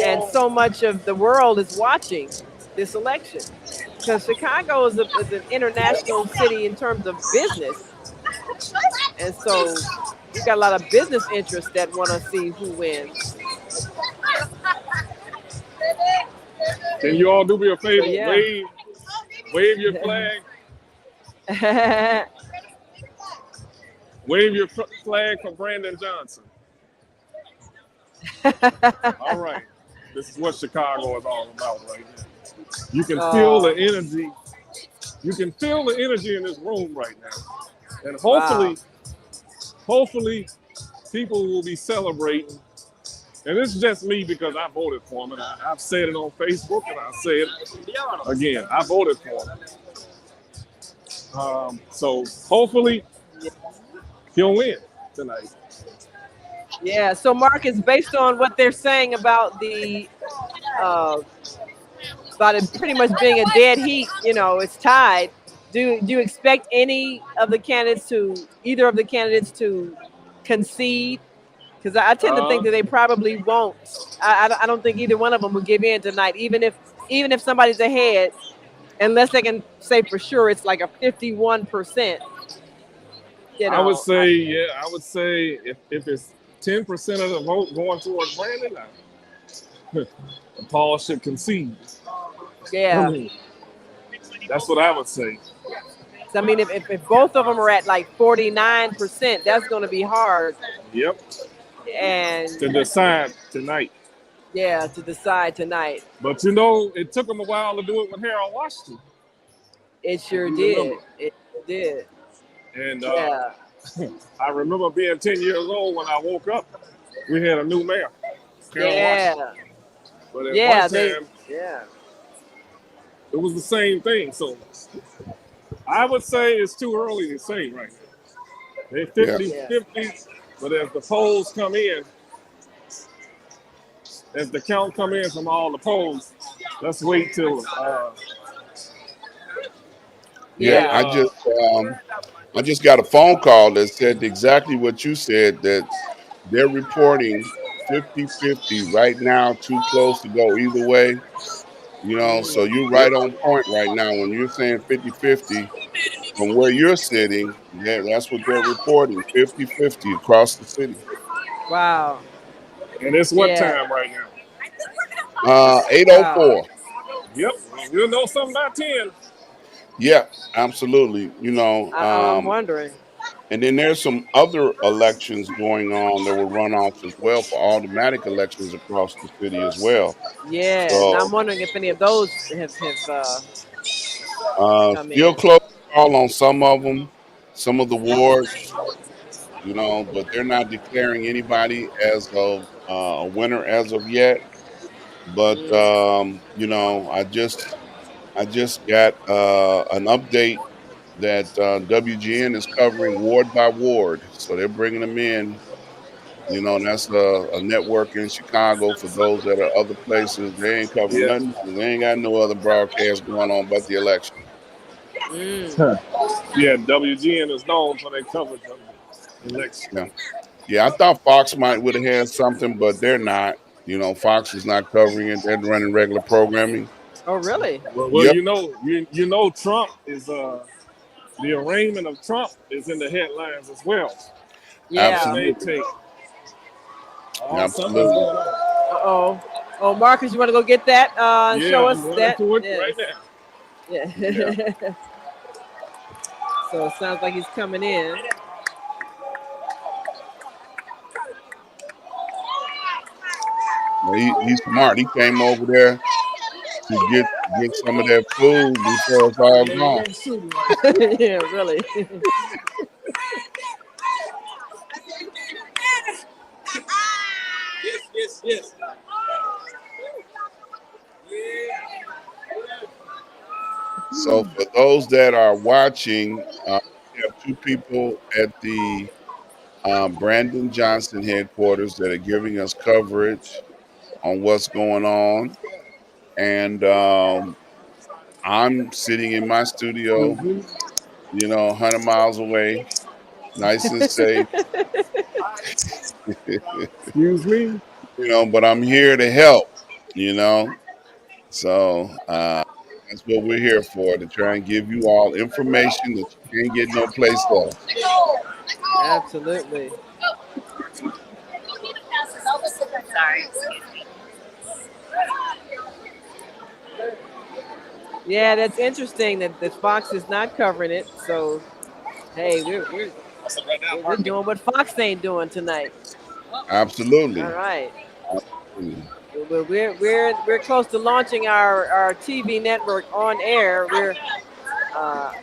and so much of the world is watching this election because Chicago is an international city in terms of business, and so you got a lot of business interests that want to see who wins. Can you all do me a So favor? yeah. Wave your flag. Wave your flag for Brandon Johnson. All right. This is what Chicago is all about right now. You can feel the energy. You can feel the energy in this room right now. And hopefully, people will be celebrating. And this is just me because I voted for him. And I've said it on Facebook and I'll say it again. I voted for him. So hopefully he'll win tonight. Yeah. So Marcus, based on what they're saying about about it pretty much being a dead heat, it's tied. Do you expect either of the candidates to concede? Because I tend to think that they probably won't. I don't think either one of them will give in tonight, even if somebody's ahead, unless they can say for sure it's like a 51%. I would say, if it's 10% of the vote going towards Brandon, Paul should concede. Yeah. That's what I would say. So, I mean, if both of them are at like 49%, that's going to be hard. Yep. And to decide tonight. Yeah, to decide tonight. But it took them a while to do it with Harold Washington. It sure did. It did. And I remember being 10 years old when I woke up. We had a new mayor. Yeah. But at one time, it was the same thing. So I would say it's too early to say right now. They're 50-50, but as the polls come in, as the count come in from all the polls, let's wait till. I just got a phone call that said exactly what you said, that they're reporting 50-50 right now, too close to go either way. So you're right on point right now when you're saying 50-50 from where you're sitting. That's what they're reporting, 50-50 across the city. Wow. And it's what time right now? 8:04. Wow. Yep. You'll know something by 10. Yeah, absolutely. I'm wondering. And then there's some other elections going on. There were runoffs as well for automatic elections across the city as well. Yeah, so, and I'm wondering if any of those have still close call on some of them, some of the wards. but they're not declaring anybody as of a winner as of yet. But Mm. I just got an update that WGN is covering ward by ward, so they're bringing them in. And that's a network in Chicago. For those that are other places, they ain't covering Yeah. nothing. They ain't got no other broadcast going on but the election. Mm. Yeah, WGN is known for their coverage of the election. Yeah, yeah. I thought Fox might would have had something, but they're not. Fox is not covering it. They're running regular programming. Oh, really? Well, Yep, Trump is the arraignment of Trump is in the headlines as well. Yeah. They absolutely, take something's absolutely. going on. Uh-oh. Oh, Marcus, you want to go get that and Yeah, show I'm us running that? to it Yes. right now. Yeah. Yeah. So it sounds like he's coming in. He's smart. He came over there to get some of that food before it's all gone. Yeah, really. So for those that are watching, we have two people at the Brandon Johnson headquarters that are giving us coverage on what's going on. And I'm sitting in my studio, 100 miles away, nice and safe. Excuse me. But I'm here to help, you know. So that's what we're here for, to try and give you all information that you can't get no place else. Absolutely. Yeah, that's interesting that Fox is not covering it. So hey, we're doing what Fox ain't doing tonight. All Absolutely. right. Absolutely. We're close to launching our TV network on air. We're uh,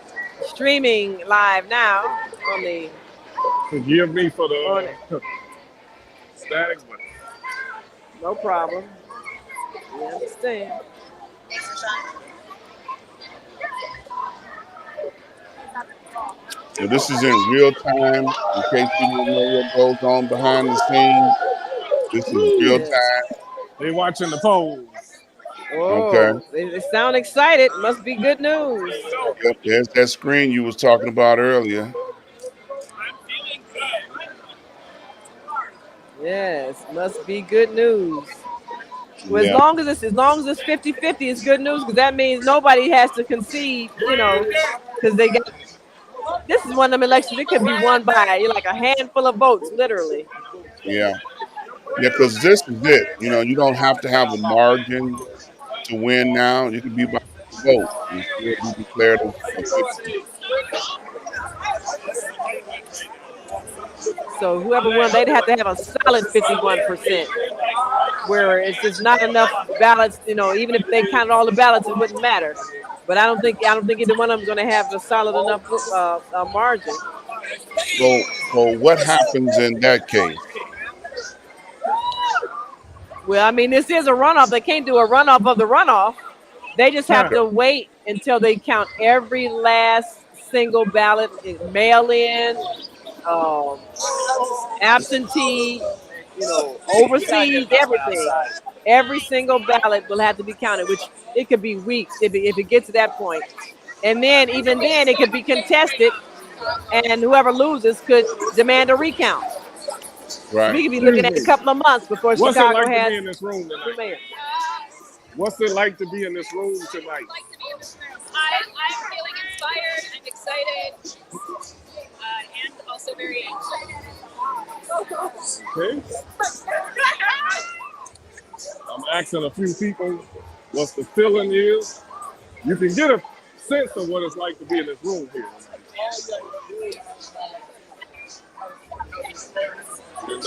streaming live now on the Forgive me for on the static, but no problem. We understand. So this is in real time. In case you don't know what goes on behind the scenes, this is real Yes. time. they watching the polls. Okay. Oh, they sound excited. Must be good news. Yep. There's that screen you was talking about earlier. Yes, must be good news. Well, Yeah. as long as it's 50-50, it's good news because that means nobody has to concede, because they got this is one of them elections. It could be won by like a handful of votes, literally. Yeah. Yeah. Because this is it. You don't have to have a margin to win now. You can be by one vote and still be declared a victor. So whoever won, they'd have to have a solid 51%. Where it's just not enough ballots, even if they counted all the ballots, it wouldn't matter. But I don't think either one of them is going to have a solid enough margin. So what happens in that case? Well, I mean, this is a runoff. They can't do a runoff of the runoff. They just have to wait until they count every last single ballot, mail in, um, absentee, overseas, everything. Every single ballot will have to be counted, which it could be weeks if it gets to that point. And then, even then, it could be contested, and whoever loses could demand a recount. So we Right. could be looking at a couple of months before What's it Chicago like to has be in this room two tonight? mayors. What's it like to be in this room tonight? I'm feeling inspired. I'm excited, and also very anxious. Okay. I'm asking a few people what's the feeling is. You can get a sense of what it's like to be in this room here. And,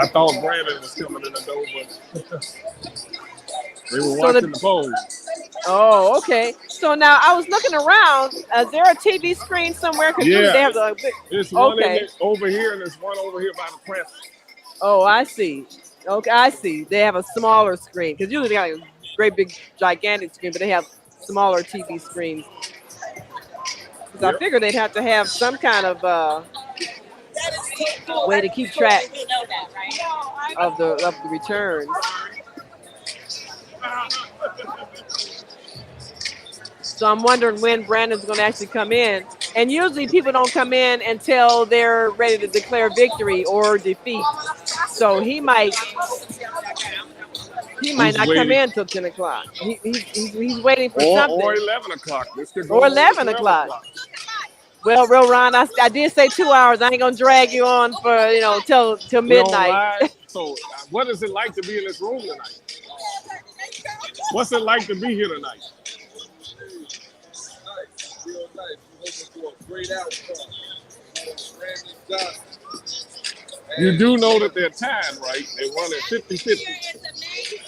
I thought Brandon was coming in the door, but they were So watching the polls. oh, okay. So now I was looking around. Is there a TV screen somewhere? Because usually Yeah, they have the big. it's one in Okay. the, over here, and there's one over here by the press. Oh, I see. Okay, I see. They have a smaller screen because usually they got a great big gigantic screen, but they have smaller TV screens. Because I Yep. figured they'd have to have some kind of way to keep track of the returns. So I'm wondering when Brandon's going to actually come in. And usually people don't come in until they're ready to declare victory or defeat. So he might He's not come waiting, in till 10 o'clock. He's waiting for or something. 11 o'clock. This could go Or on to 11 12 o'clock. o'clock. Well, real Ron, I did say 2 hours. I ain't gonna drag you on for till We're on midnight. live. So, what is it like to be in this room tonight? What's it like to be here tonight? Real nice. We're hoping for a great outcome. Brandon Johnson. You do know that they're tied, right? They run at 50-50. It's amazing.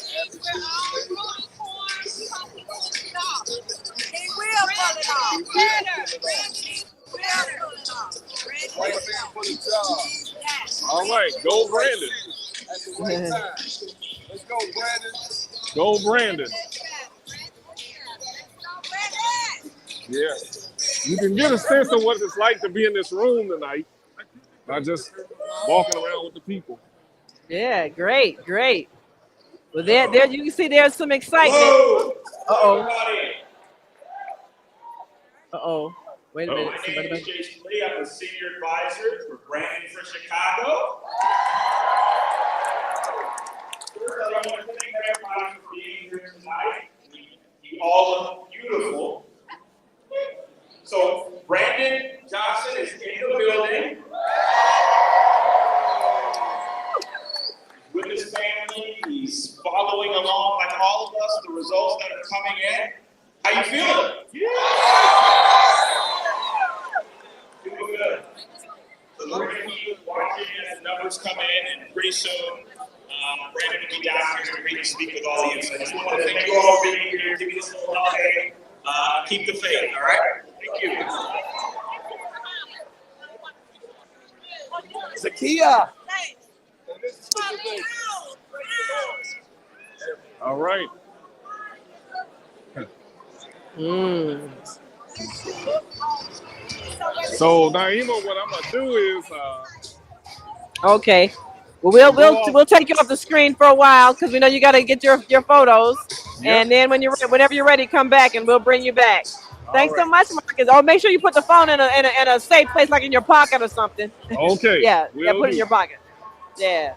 We're all rooting for him. We hope he pulls it off. He will pull it off. Randy will pull it off. White man for the job. Yes. All right, go Brandon. At the right time. Let's go, Brandon. Go Brandon. Yeah. You can get a sense of what it's like to be in this room tonight by just walking around with the people. Yeah, great. Well, there you can see there's some excitement. Uh-oh. Wait a minute. My name Somebody is back- Jason Lee. I'm the senior advisor for Brandon for Chicago. First, I want to thank everybody for being here tonight. You all look beautiful. So, Brandon Johnson is in the building with his family. He's following along, like all of us, the results that are coming in. How you feeling? Feeling good. So we're going to keep watching as the numbers come in, and pretty soon, Brandon will be down here to read and speak with all of you. So I just want to thank you all for being here. Give me this little update. Keep the faith, all right? Thank you. Zakia. All right. Mm. So, Naima, what I'm going to do is Okay. Well, we'll take you off the screen for a while because we know you got to get your photos, and then whenever you're ready, come back and we'll bring you back. Thanks so much, Marcus. Oh, make sure you put the phone in a safe place, like in your pocket or something. Okay. Yeah, will put it do. in your pocket. Yeah.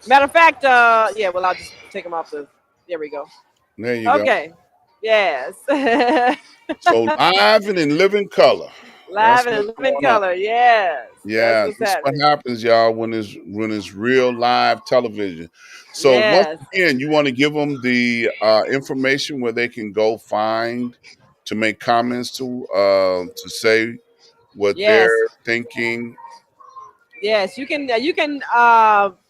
Matter of fact, yeah. Well, I'll just take them off the. There we go. There you go. Okay. Yes. So live and in living color. Live That's and in what's living going on. color. Yes. Yeah, That's what's this is what happening. happens, y'all, when it's real live television. So once Yes. again, you want to give them the information where they can go find to make comments to say what Yes. they're thinking. Yes. You can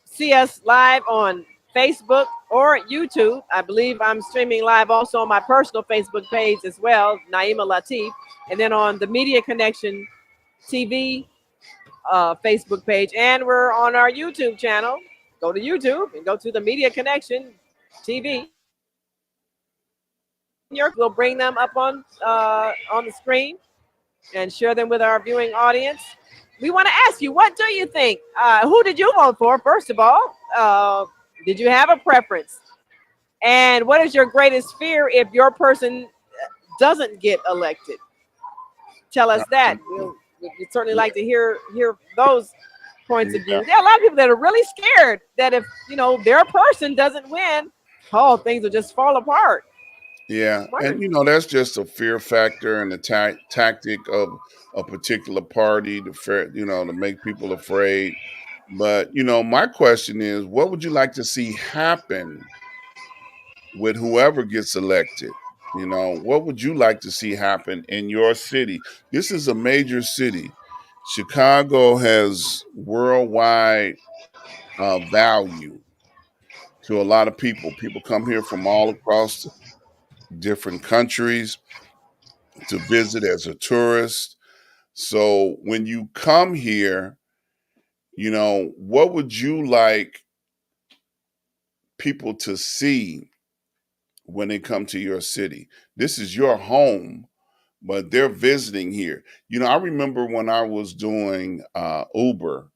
see us live on Facebook or YouTube. I believe I'm streaming live also on my personal Facebook page as well, Naima Latif, and then on the Media Connection TV Facebook page, and we're on our YouTube channel. Go to YouTube and go to the Media Connection TV. We'll bring them up on the screen and share them with our viewing audience. We want to ask you, what do you think? Who did you vote for, first of all? Did you have a preference? And what is your greatest fear if your person doesn't get elected? Tell us that. We'd certainly like to hear those points of view. There are a lot of people that are really scared that if their person doesn't win, things will just fall apart. Yeah, and that's just a fear factor and a tactic of a particular party to make people afraid. But my question is, what would you like to see happen with whoever gets elected? What would you like to see happen in your city? This is a major city. Chicago has worldwide value to a lot of people. People come here from all across different countries to visit as a tourist. So when you come here, what would you like people to see when they come to your city? This is your home, but they're visiting here. I remember when I was doing Uber,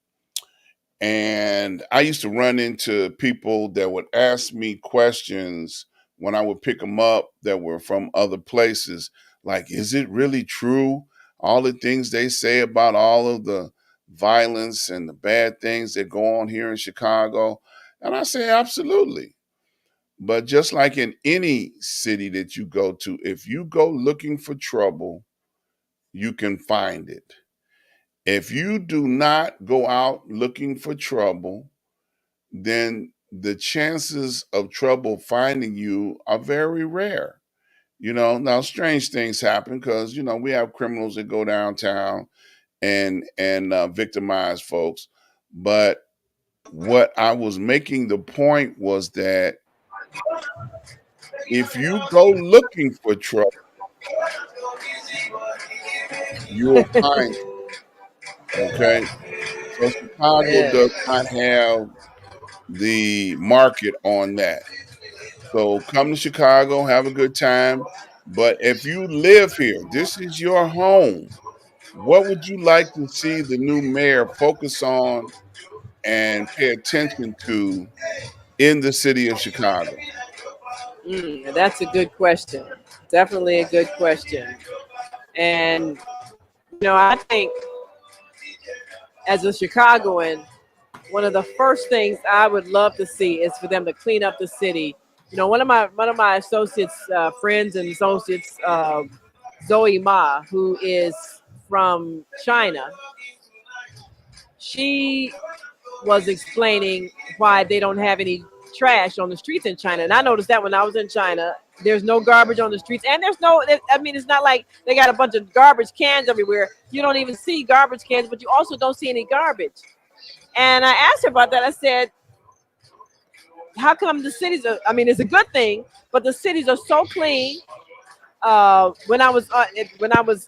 and I used to run into people that would ask me questions when I would pick them up that were from other places. Like, is it really true? All the things they say about all of the violence and the bad things that go on here in Chicago. And I say, absolutely. But just like in any city that you go to, if you go looking for trouble, you can find it. If you do not go out looking for trouble, then the chances of trouble finding you are very rare. Now strange things happen because we have criminals that go downtown and victimize folks. But what I was making the point was that if you go looking for trouble, you will find it. Okay. So Chicago Yeah. does not have the market on that. So come to Chicago, have a good time. But if you live here, this is your home. What would you like to see the new mayor focus on and pay attention to in the city of Chicago? That's a good question. Definitely a good question. And, I think as a Chicagoan, one of the first things I would love to see is for them to clean up the city. One of my associates, friends and associates, Zoe Ma, who is from China, she was explaining why they don't have any trash on the streets in China. And I noticed that when I was in China, there's no garbage on the streets. And it's not like they got a bunch of garbage cans everywhere. You don't even see garbage cans, but you also don't see any garbage. And I asked her about that. I said, how come the cities are, it's a good thing, but the cities are so clean. When I was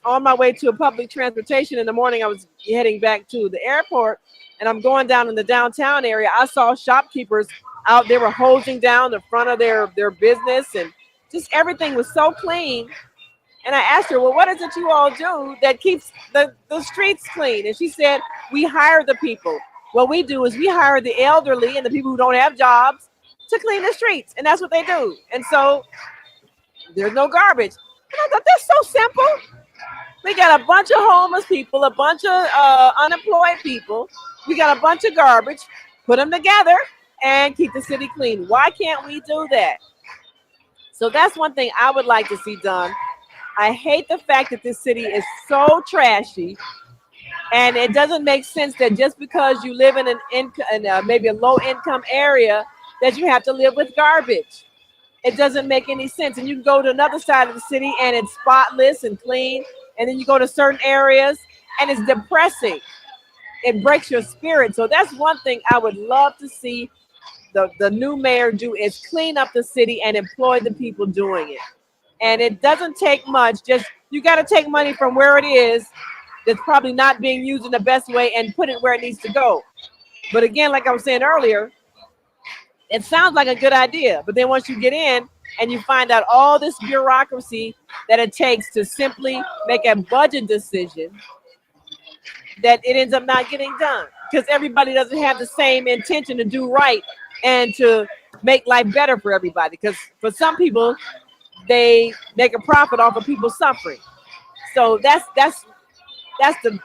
on my way to a public transportation in the morning, I was heading back to the airport, and I'm going down in the downtown area. I saw shopkeepers out. They were hosing down the front of their business, and just everything was so clean. And I asked her, well, what is it you all do that keeps the streets clean? And she said, we hire the people. What we do is we hire the elderly and the people who don't have jobs to clean the streets, and that's what they do. And so there's no garbage. And I thought, that's so simple. We got a bunch of homeless people, a bunch of unemployed people. We got a bunch of garbage. Put them together and keep the city clean. Why can't we do that? So that's one thing I would like to see done. I hate the fact that this city is so trashy, and it doesn't make sense that just because you live in maybe a low income area, that you have to live with garbage. It doesn't make any sense. And you can go to another side of the city and it's spotless and clean. And then you go to certain areas and it's depressing. It breaks your spirit. So that's one thing I would love to see the new mayor do, is clean up the city and employ the people doing it. And it doesn't take much. Just you got to take money from where it is that's probably not being used in the best way and put it where it needs to go. But again, like I was saying earlier, it sounds like a good idea, but then once you get in and you find out all this bureaucracy that it takes to simply make a budget decision, that it ends up not getting done because everybody doesn't have the same intention to do right and to make life better for everybody. Because for some people, they make a profit off of people suffering. So that's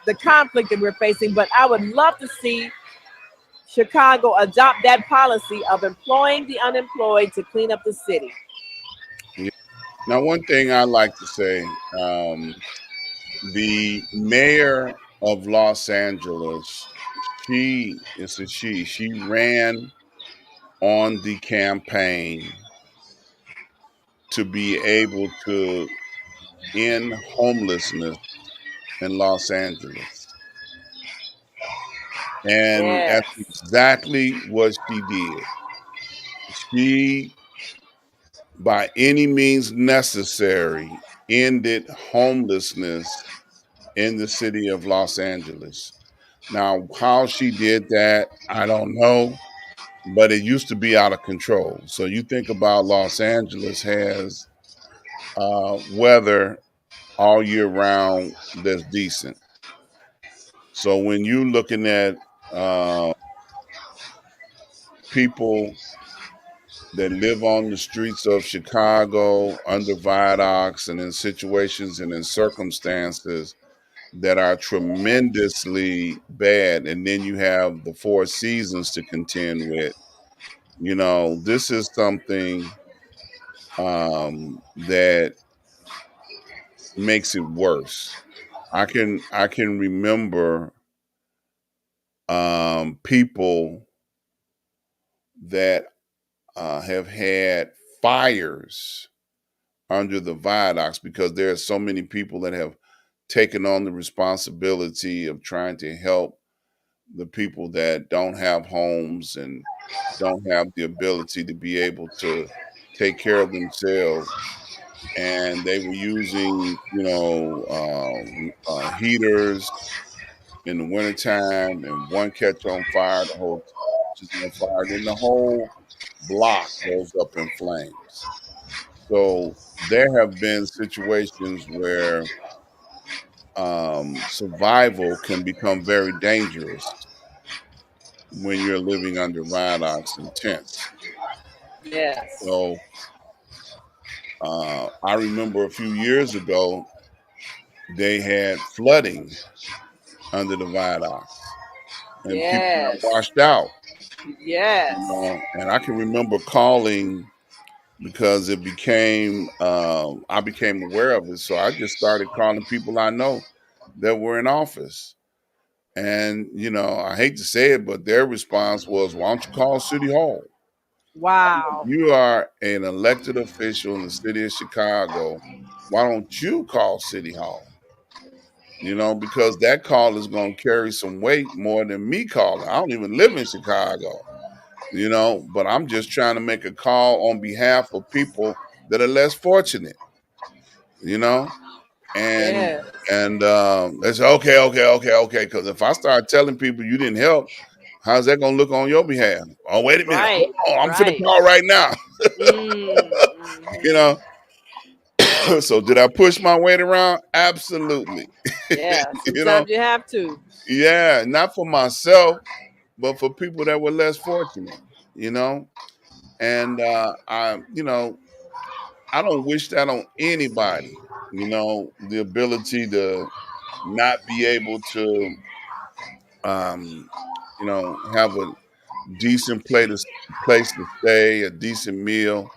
the conflict that we're facing. But I would love to see Chicago adopt that policy of employing the unemployed to clean up the city. Yeah. Now, one thing I like to say, the mayor of Los Angeles, she ran on the campaign to be able to end homelessness in Los Angeles. And Yes. that's exactly what she did. She, by any means necessary, ended homelessness in the city of Los Angeles. Now, how she did that, I don't know, but it used to be out of control. So you think about Los Angeles has weather all year round that's decent. So when you're looking at uh, people that live on the streets of Chicago under viaducts and in situations and in circumstances that are tremendously bad, and then you have the four seasons to contend with. This is something that makes it worse. I can remember people that have had fires under the viaducts because there are so many people that have taken on the responsibility of trying to help the people that don't have homes and don't have the ability to be able to take care of themselves. And they were using, heaters in the wintertime, and one catch on fire, the whole catches on fire, then the whole block goes up in flames. So there have been situations where survival can become very dangerous when you're living under viaducts and tents. Yes. So I remember a few years ago, they had flooding under the viaducts and people got Yes. washed out. Yes. And I can remember calling because I became aware of it. So I just started calling people I know that were in office. And, I hate to say it, but their response was, why don't you call City Hall? Wow. You are an elected official in the city of Chicago. Why don't you call City Hall? Because that call is going to carry some weight more than me calling. I don't even live in Chicago, but I'm just trying to make a call on behalf of people that are less fortunate, you know, and Yes. they say, okay. Because if I start telling people you didn't help, how's that going to look on your behalf? Oh, wait a minute. Right. Hold on. I'm finna Right. call right now. you Mm-hmm. know, so did I push my weight around? Absolutely. Yeah. you know, Sometimes you have to. yeah, not for myself, but for people that were less fortunate, you know, and I don't wish that on anybody, the ability to not be able to, um, have a decent place to stay, a decent meal,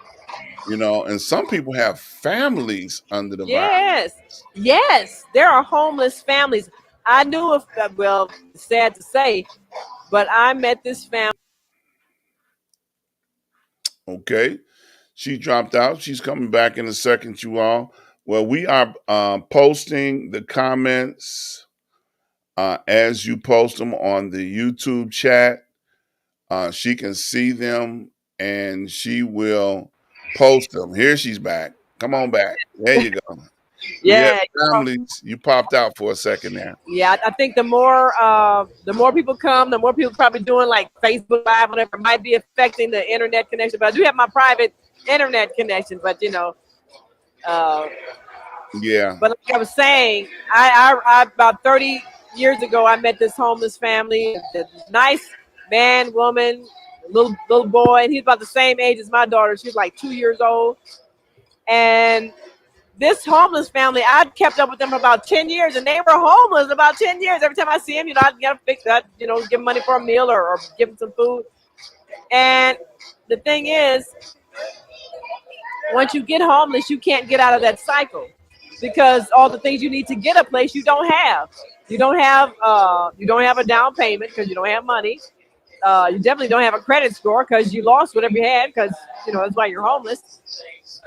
and some people have families under the violence. Yes. Yes. There are homeless families. I knew of, well, sad to say, but I met this family. Okay. She dropped out. She's coming back in a second, you all. Well, we are posting the comments as you post them on the YouTube chat. She can see them and she will post them. Here she's back. Come on back. There you go. Yes, Yeah. families, you popped out for a second there. Yeah, I think the more people come, the more people probably doing like Facebook Live, whatever, might be affecting the internet connection. But I do have my private internet connection. But uh, Yeah. but like I was saying, I about 30 years ago, I met this homeless family. The nice man, woman, little boy, and he's about the same age as my daughter. She's like 2 years old, and this homeless family, I'd kept up with them for about 10 years, and they were homeless about 10 years. Every time I see them, I'd get them fixed, give them money for a meal or give them some food. And the thing is, once you get homeless, you can't get out of that cycle because all the things you need to get a place you don't have. You don't have a down payment because you don't have money. You definitely don't have a credit score because you lost whatever you had because that's why you're homeless.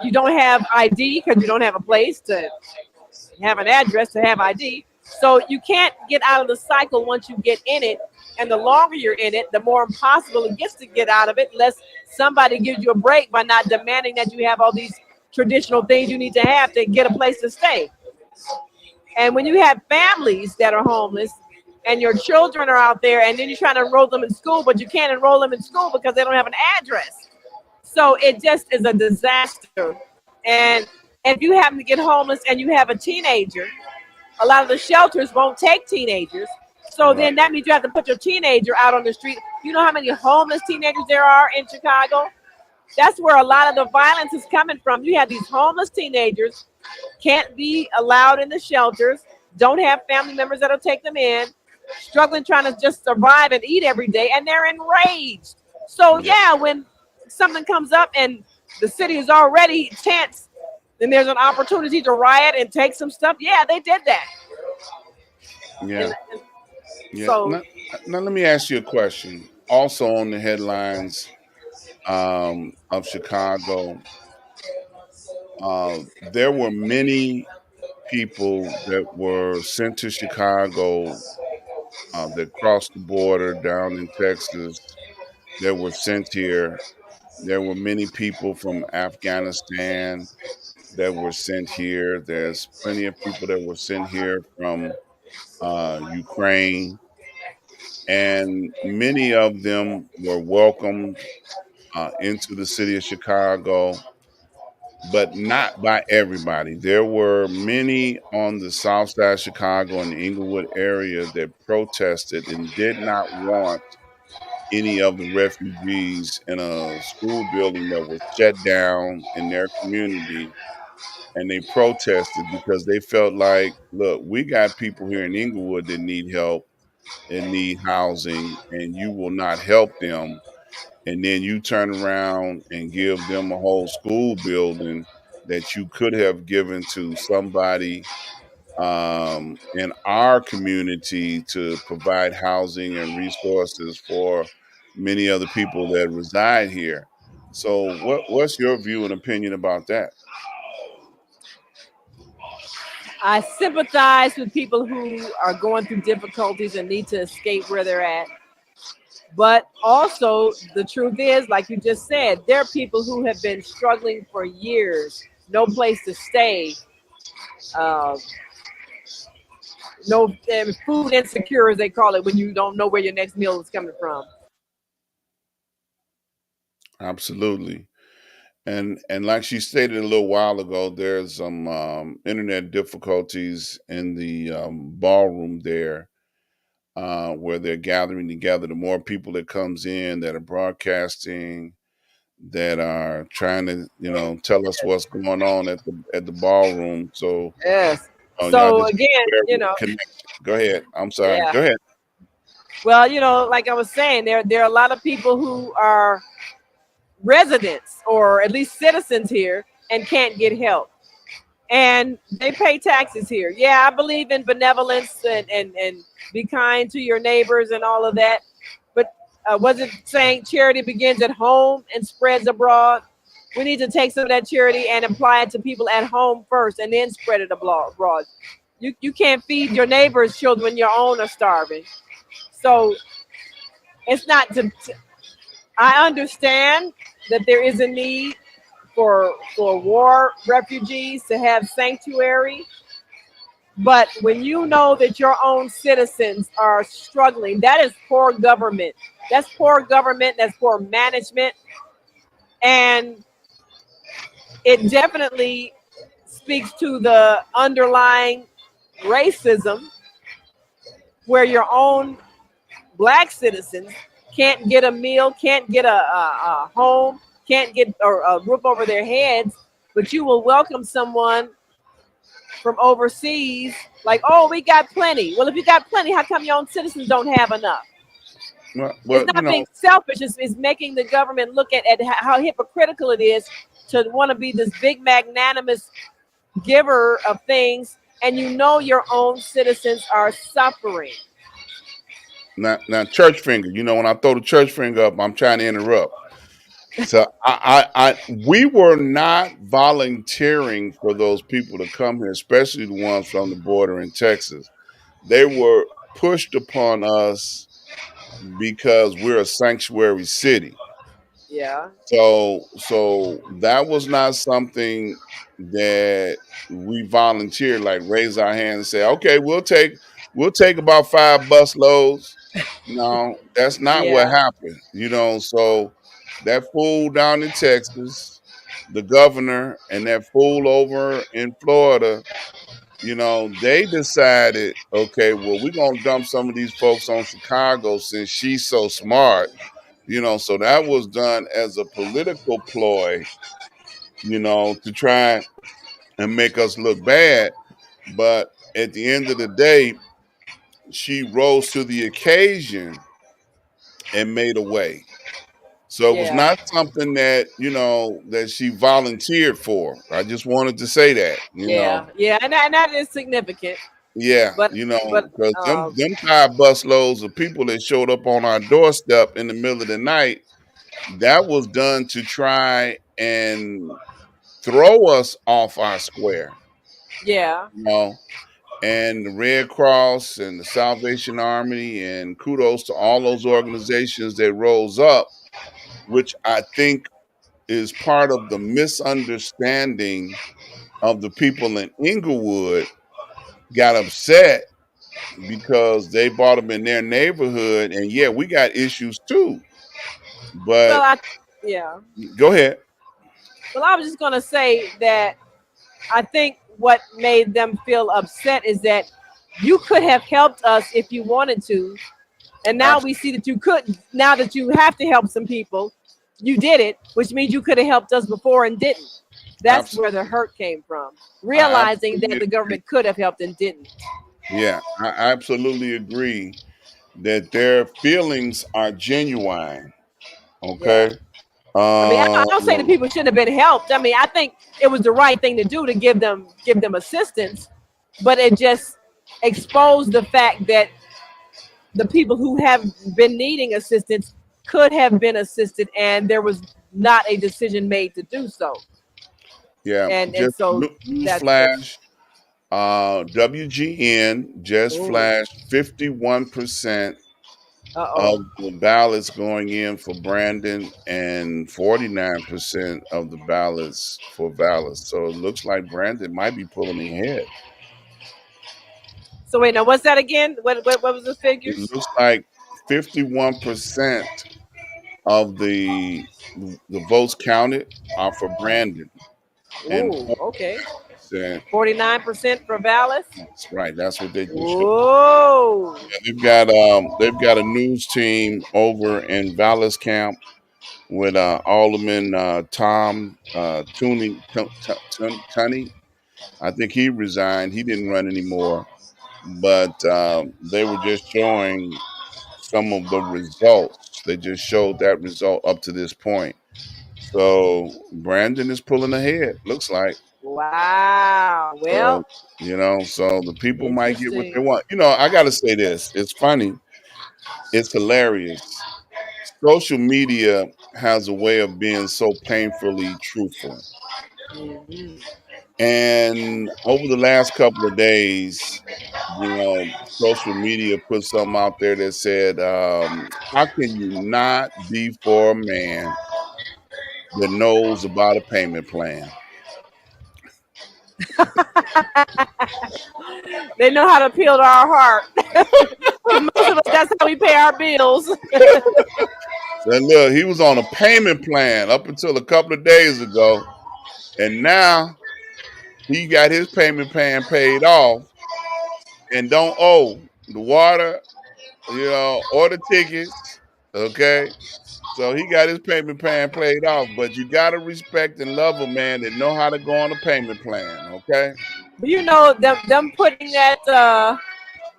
You don't have ID because you don't have a place to have an address to have ID. So you can't get out of the cycle once you get in it. And the longer you're in it, the more impossible it gets to get out of it, unless somebody gives you a break by not demanding that you have all these traditional things you need to have to get a place to stay. And when you have families that are homeless and your children are out there and then you're trying to enroll them in school, but you can't enroll them in school because they don't have an address. So it just is a disaster. And if you happen to get homeless and you have a teenager, a lot of the shelters won't take teenagers. So Right. then that means you have to put your teenager out on the street. You know how many homeless teenagers there are in Chicago? That's where a lot of the violence is coming from. You have these homeless teenagers, can't be allowed in the shelters, don't have family members that'll take them in, struggling trying to just survive and eat every day, and they're enraged. So Yeah. yeah, when something comes up and the city is already tense, then there's an opportunity to riot and take some stuff. Yeah, they did that. Yeah. And Yeah. so Now let me ask you a question. Also on the headlines of Chicago, there were many people that were sent to Chicago that crossed the border down in Texas that were sent here. There were many people from Afghanistan that were sent here. There's plenty of people that were sent here from Ukraine, and many of them were welcomed into the city of Chicago, but not by everybody. There were many on the south side of Chicago in the Inglewood area that protested and did not want any of the refugees in a school building that was shut down in their community. And they protested because they felt like, look, we got people here in Inglewood that need help and need housing, and you will not help them. And then you turn around and give them a whole school building that you could have given to somebody in our community to provide housing and resources for many of the people that reside here. So, what's your view and opinion about that? I sympathize with people who are going through difficulties and need to escape where they're at. But also, the truth is, like you just said, there are people who have been struggling for years, no place to stay, uh, no food insecure, as they call it, when you don't know where your next meal is coming from. Absolutely. And like she stated a little while ago, there's some internet difficulties in the ballroom there where they're gathering together. The more people that comes in that are broadcasting, that are trying to, tell us what's going on at the ballroom. So Yes. y'all So just again, bear with the connection. Go ahead. I'm sorry. yeah. Go ahead. Well, like I was saying, there are a lot of people who are residents or at least citizens here and can't get help. And they pay taxes here. Yeah, I believe in benevolence and be kind to your neighbors and all of that. But was it saying charity begins at home and spreads abroad? We need to take some of that charity and apply it to people at home first and then spread it abroad. You can't feed your neighbor's children when your own are starving. So it's not I understand that there is a need for war refugees to have sanctuary. But when you know that your own citizens are struggling, that is poor government. That's poor government. That's poor management. And it definitely speaks to the underlying racism where your own black citizens can't get a meal, can't get a home, can't get a roof over their heads, but you will welcome someone from overseas like, oh, we got plenty. Well, if you got plenty, how come your own citizens don't have enough? Well, It's not being selfish. It's making the government look at how hypocritical it is to want to be this big magnanimous giver of things, and your own citizens are suffering. now, church finger. When I throw the church finger up, I'm trying to interrupt. So we were not volunteering for those people to come here, especially the ones from the border in Texas. They were pushed upon us because we're a sanctuary city. Yeah. So that was not something that we volunteered, like raise our hand and say, okay, we'll take about 5 bus loads. No, that's not what Yeah. happened. So that fool down in Texas, the governor, and that fool over in Florida, they decided, okay, well, we're gonna dump some of these folks on Chicago since she's so smart. So that was done as a political ploy, to try and make us look bad. But at the end of the day, she rose to the occasion and made a way. So it was Yeah. not something that she volunteered for. I just wanted to say that. Yeah. Yeah. And that is significant. Yeah, But but because them um them 5 busloads of people that showed up on our doorstep in the middle of the night, that was done to try and throw us off our square, yeah. you know. And the Red Cross and the Salvation Army, and kudos to all those organizations that rose up, which I think is part of the misunderstanding of the people in Inglewood got upset because they bought them in their neighborhood. And yeah, we got issues too. Well, But yeah. go ahead. Well, I was just gonna say that I think what made them feel upset is that you could have helped us if you wanted to, and now we see that you couldn't. Now that you have to help some people, you did it, which means you could have helped us before and didn't. That's where the Absolutely. hurt came from. I Realizing that absolutely the agree. government could have helped and didn't. Yeah, I absolutely agree that their feelings are genuine. Yeah. Okay. I mean, I Um, don't say that people shouldn't have been helped. I mean, I think it was the right thing to do to give them assistance, but it just exposed the fact that the people who have been needing assistance could have been assisted, and there was not a decision made to do so. yeah, And just so news that's flash. WGN just oh, flashed 51% uh-oh. of the ballots going in for Brandon and 49% of the ballots for Vallis. So it looks like Brandon might be pulling ahead. So wait, now what's that again? What was the It figures? looks like 51% of the votes counted are for Brandon, and Oh, okay. 40%. 49% for Vallis. That's right. That's what they just showed. Whoa. Yeah, they've got a news team over in Vallis Camp with Alderman Tom Tunney. I think he resigned. He didn't run anymore, but they were just showing some of the results. They just showed that result up to this point. So Brandon is pulling ahead. Looks like. Wow. So Well, so the people might get what they interesting. want. I got to say this. It's funny. It's hilarious. Social media has a way of being so painfully truthful. Mhm. And over the last couple of days, social media put something out there that said, how can you not be for a man that knows about a payment plan? They know how to appeal to our heart. Because most of us, that's how we pay our bills. Said, look, he was on a payment plan up until a couple of days ago, and now he got his payment plan paid off and don't owe the water, or the tickets. Okay. So he got his payment plan paid off, but you gotta respect and love a man that know how to go on a payment plan. Okay. But them putting that Brandon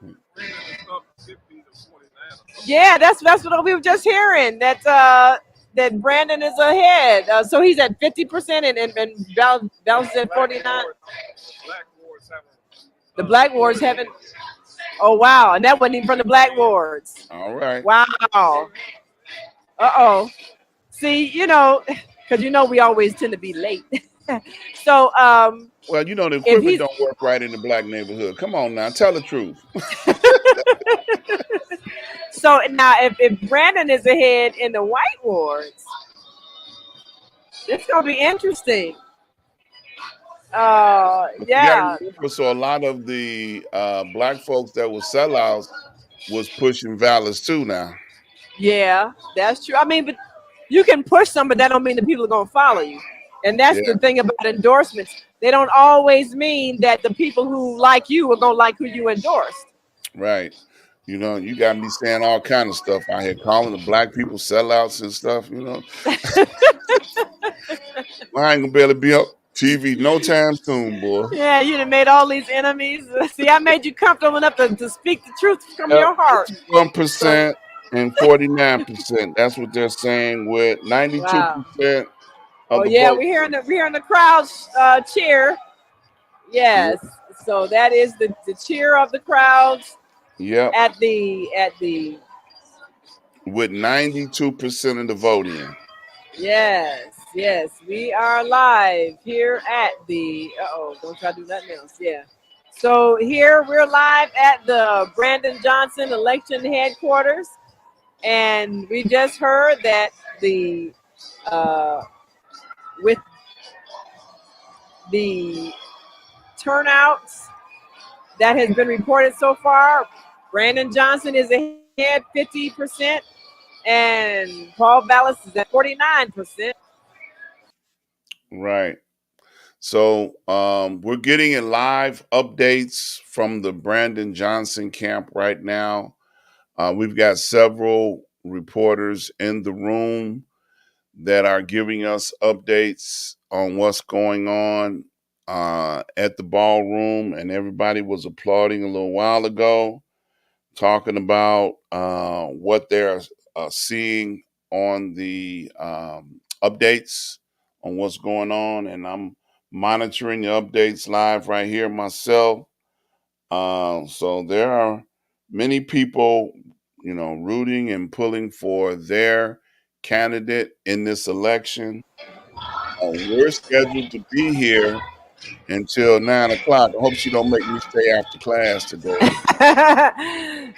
is up 50 to 49 or something like yeah, that. that's what we were just hearing. That Brandon is ahead. So he's at 50% and Bell's The at 49. Black Wars haven't The Black Wars voted haven't. yet. Oh wow, and that wasn't even from the Black Wars. All right. Wow. Uh-oh. See, because we always tend to be late. So Well, the if equipment he's don't work right in the black neighborhood. Come on now, tell the truth. So now, if Brandon is ahead in the white wards, it's gonna be interesting. But you got to Yeah, remember, so a lot of the black folks that were sellouts was pushing Vallis too now. yeah, that's true. I mean, but you can push some, but that don't mean the people are gonna follow you. And that's Yeah, the thing about endorsements. They don't always mean that the people who like you are gonna like who you endorsed. right. You know, you got me saying all kind of stuff out here, calling the black people sellouts and stuff. You know, I ain't gonna be able to be up TV no time soon, boy. Yeah, you done made all these enemies. See, I made you comfortable enough to speak the truth from Yep, your heart. fifty-one So, percent and 49%. That's what they're saying. With ninety-two wow. percent of Oh the yeah, vote. we're hearing the crowd cheer. Yep, Yes. So that is the cheer of the crowds yep. at the With 92% of the vote in. yes. We are live here at the don't try to do nothing else. Yeah. So here we're live at the Brandon Johnson election headquarters, and we just heard that the uh, with the turnouts that has been reported so far, Brandon Johnson is ahead 50%, and Paul Vallis is at 49%. Right. So we're getting in live updates from the Brandon Johnson camp right now. We've got several reporters in the room that are giving us updates on what's going on at the ballroom, and everybody was applauding a little while ago, talking about what they're seeing on the updates on what's going on, and I'm monitoring the updates live right here myself. So there are many people, you know, rooting and pulling for their candidate in this election. We're scheduled to be here until 9 o'clock. I hope she don't make me stay after class today.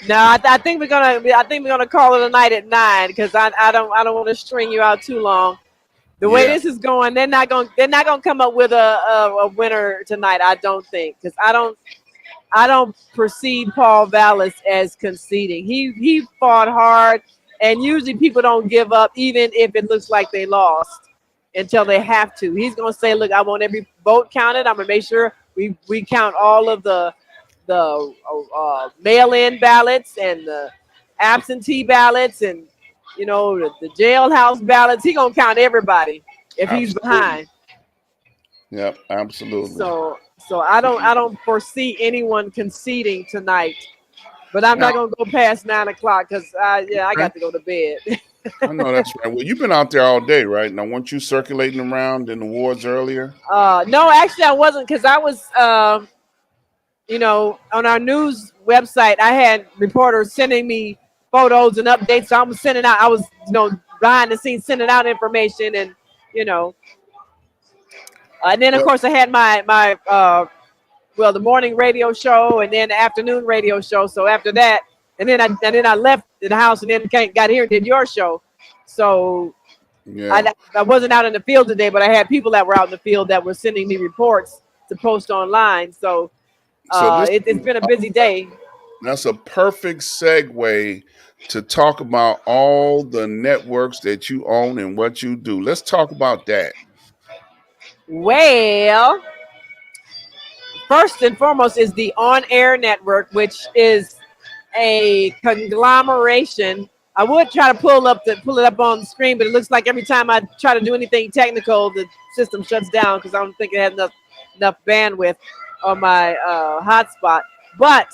No, I think we're gonna call it a night at 9 because I don't want to string you out too long. The way Yeah, this is going, they're not gonna come up with a winner tonight. I don't think because I don't perceive Paul Vallis as conceding. He fought hard, and usually people don't give up even if it looks like they lost until they have to. He's gonna say, "Look, I want every vote counted. I'm gonna make sure we count all of the mail-in ballots and the absentee ballots and the jailhouse ballots. He gonna count everybody if he's absolutely. behind." Yep, absolutely. So I don't foresee anyone conceding tonight. But I'm Now, not gonna go past 9 o'clock because I okay, got to go to bed. I know that's right. Well, you've been out there all day, right? Now, weren't you circulating around in the wards earlier? No, actually I wasn't because I was on our news website. I had reporters sending me photos and updates. So I was sending out. I was behind the scenes sending out information you know and then of Well, course I had my the morning radio show and then the afternoon radio show. So after that, and then I left the house and then got here and did your show. So yeah. I wasn't out in the field today, but I had people that were out in the field that were sending me reports to post online. So So this it's been a busy day. that's a perfect segue to talk about all the networks that you own and what you do. Let's talk about that. Well, first and foremost is the On Air Network, which is a conglomeration. I would try to pull it up on the screen, but it looks like every time I try to do anything technical, the system shuts down because I don't think it has enough bandwidth on my hotspot. But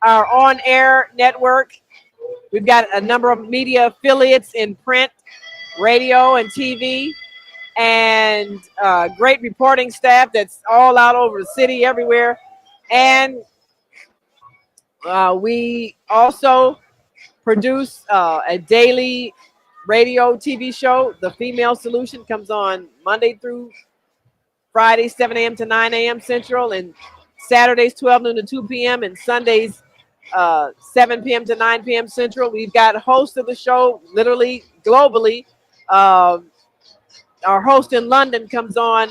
our on-air network, we've got a number of media affiliates in print, radio, and TV, and great reporting staff that's all out over the city, everywhere. And we also produce a daily radio TV show. The Female Solution comes on Monday through Friday, 7 a.m. to 9 a.m. Central, and Saturdays, 12 noon to 2 p.m., and Sundays, 7 p.m. to 9 p.m. Central. We've got hosts of the show literally globally. Um, our host in London comes on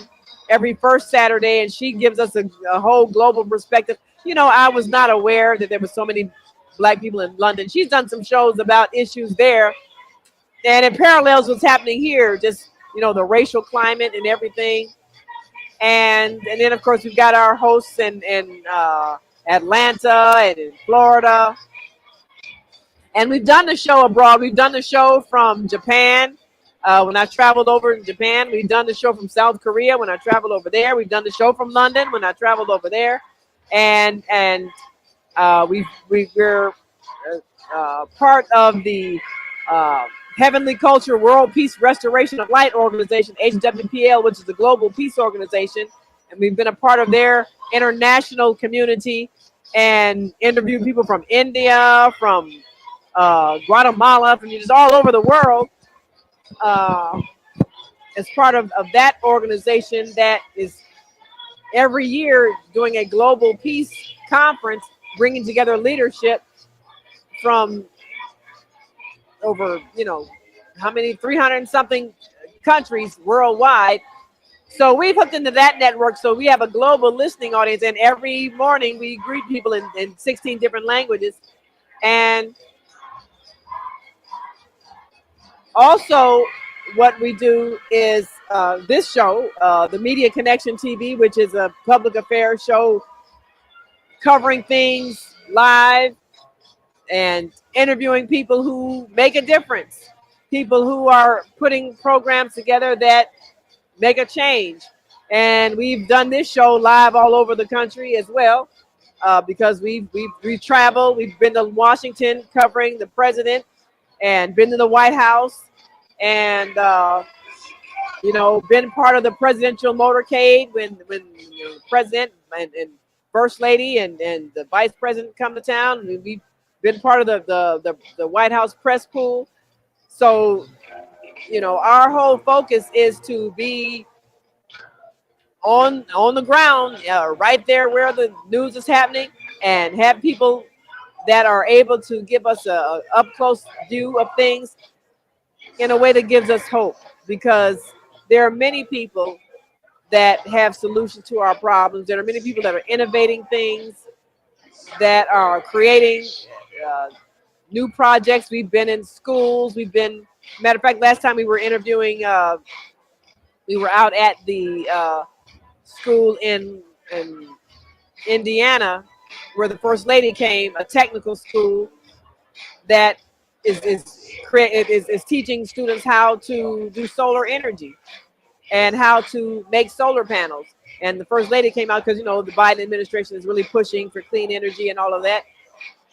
every first Saturday, and she gives us a whole global perspective. You know, I was not aware that there were so many black people in London. She's done some shows about issues there, and it parallels what's happening here. Just the racial climate and everything. And then of course we've got our hosts in Atlanta and in Florida, and we've done the show abroad. We've done the show from Japan. When I traveled over in Japan, we've done the show from South Korea when I traveled over there. We've done the show from London when I traveled over there, and we're part of the uh, Heavenly Culture World Peace Restoration of Light Organization, HWPL, which is a global peace organization, and we've been a part of their international community and interviewed people from India, from Guatemala, from just all over the world. Uh, as part of that organization that is every year doing a global peace conference, bringing together leadership from over, how many, 300 and something countries worldwide. So we've hooked into that network. So we have a global listening audience. And every morning we greet people in 16 different languages. And also, what we do is this show, the Media Connection TV, which is a public affairs show covering things live and interviewing people who make a difference, people who are putting programs together that make a change. And we've done this show live all over the country as well, because we've traveled. We've been to Washington covering the president, and been to the White House, and been part of the presidential motorcade when the president and first lady and the vice president come to town. We've been part of the White House press pool. So our whole focus is to be on the ground, right there where the news is happening, and have people that are able to give us a up close view of things in a way that gives us hope, because there are many people that have solutions to our problems. There are many people that are innovating things, that are creating uh, new projects. We've been in schools. Matter of fact, last time we were interviewing, we were out at the school in Indiana, where the first lady came, a technical school that is teaching students how to do solar energy and how to make solar panels. And the first lady came out because the Biden administration is really pushing for clean energy and all of that.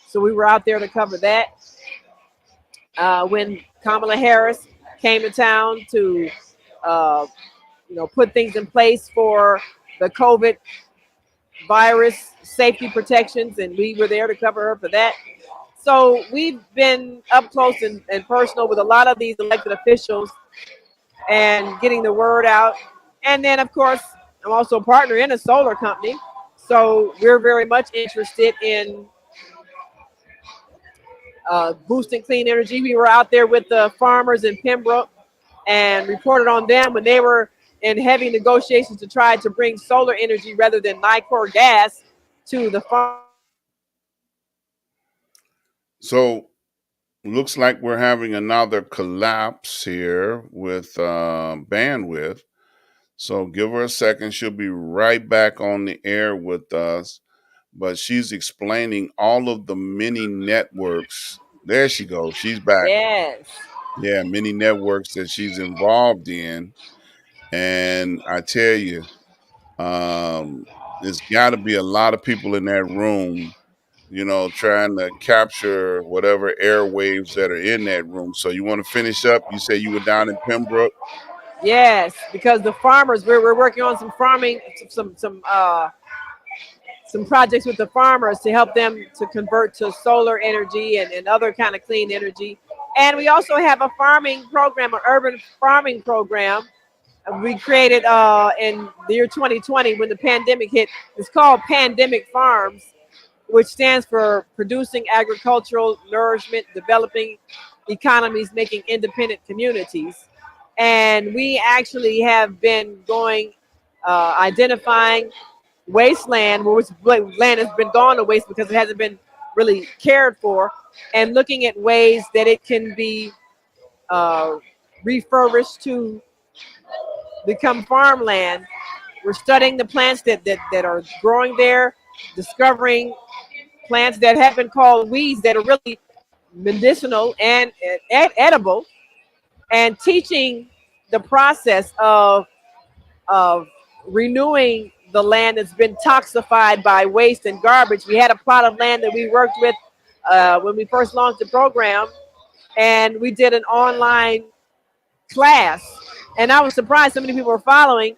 So we were out there to cover that. When Kamala Harris came to town to uh, put things in place for the COVID virus safety protections, and we were there to cover her for that. So we've been up close and personal with a lot of these elected officials and getting the word out. And then, of course, I'm also a partner in a solar company. So we're very much interested in boosting clean energy. We were out there with the farmers in Pembroke and reported on them when they were in heavy negotiations to try to bring solar energy rather than NICOR gas to the farm. So looks like we're having another collapse here with bandwidth. So give her a second. She'll be right back on the air with us. But she's explaining all of the many networks. There she goes. She's back. Yes. Yeah, many networks that she's involved in. And I tell you, there's got to be a lot of people in that room, trying to capture whatever airwaves that are in that room. So you want to finish up? You say you were down in Pembroke? Yes, because the farmers, we're working on some farming, some projects with the farmers to help them to convert to solar energy and other kind of clean energy. And we also have a farming program, an urban farming program we created in the year 2020 when the pandemic hit. It's called Pandemic Farms. which stands for Producing Agricultural Nourishment, Developing Economies, Making Independent Communities. And we actually have been going, identifying wasteland, which land has been gone to waste because it hasn't been really cared for, and looking at ways that it can be uh, refurbished to become farmland. We're studying the plants that are growing there, discovering plants that have been called weeds that are really medicinal and edible, and teaching the process of renewing the land that's been toxified by waste and garbage. We had a plot of land that we worked with when we first launched the program, and we did an online class. And I was surprised so many people were following.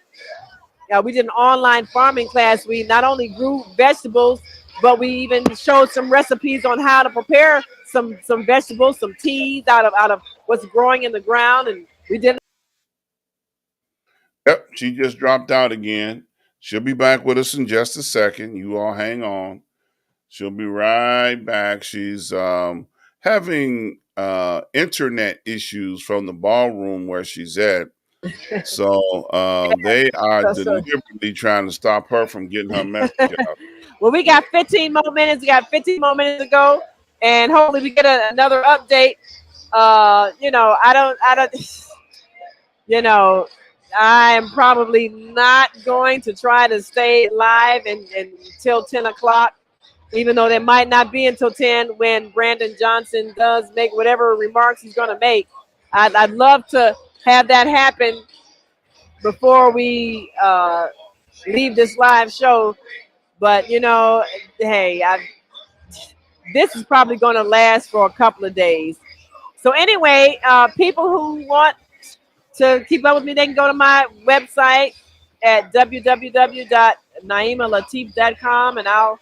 We did an online farming class. We not only grew vegetables, but we even showed some recipes on how to prepare some vegetables, some teas out of what's growing in the ground, and we did. Yep, she just dropped out again. She'll be back with us in just a second. You all hang on. She'll be right back. She's having internet issues from the ballroom where she's at. So they are So, deliberately trying to stop her from getting her message out. well, we got 15 more minutes. We got 15 more minutes to go, and hopefully we get another update. I don't. You know, I am probably not going to try to stay live until 10 o'clock, even though there might not be until 10 when Brandon Johnson does make whatever remarks he's going to make. I'd love to have that happen before we leave this live show. But, hey, this is probably going to last for a couple of days. So, anyway, people who want to keep up with me, they can go to my website at www.naimalatif.com, and I'll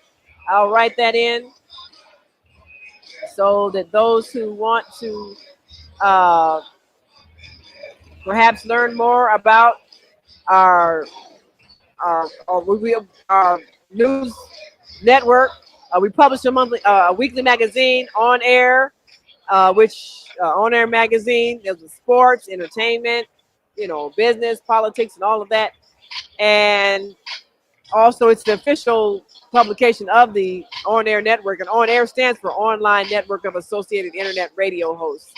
write that in so that those who want to uh, perhaps learn more about our our news network. We publish a weekly magazine on air, which on air magazine there's sports, entertainment, business, politics, and all of that. And also, it's the official publication of the On Air Network, and On Air stands for Online Network of Associated Internet Radio Hosts.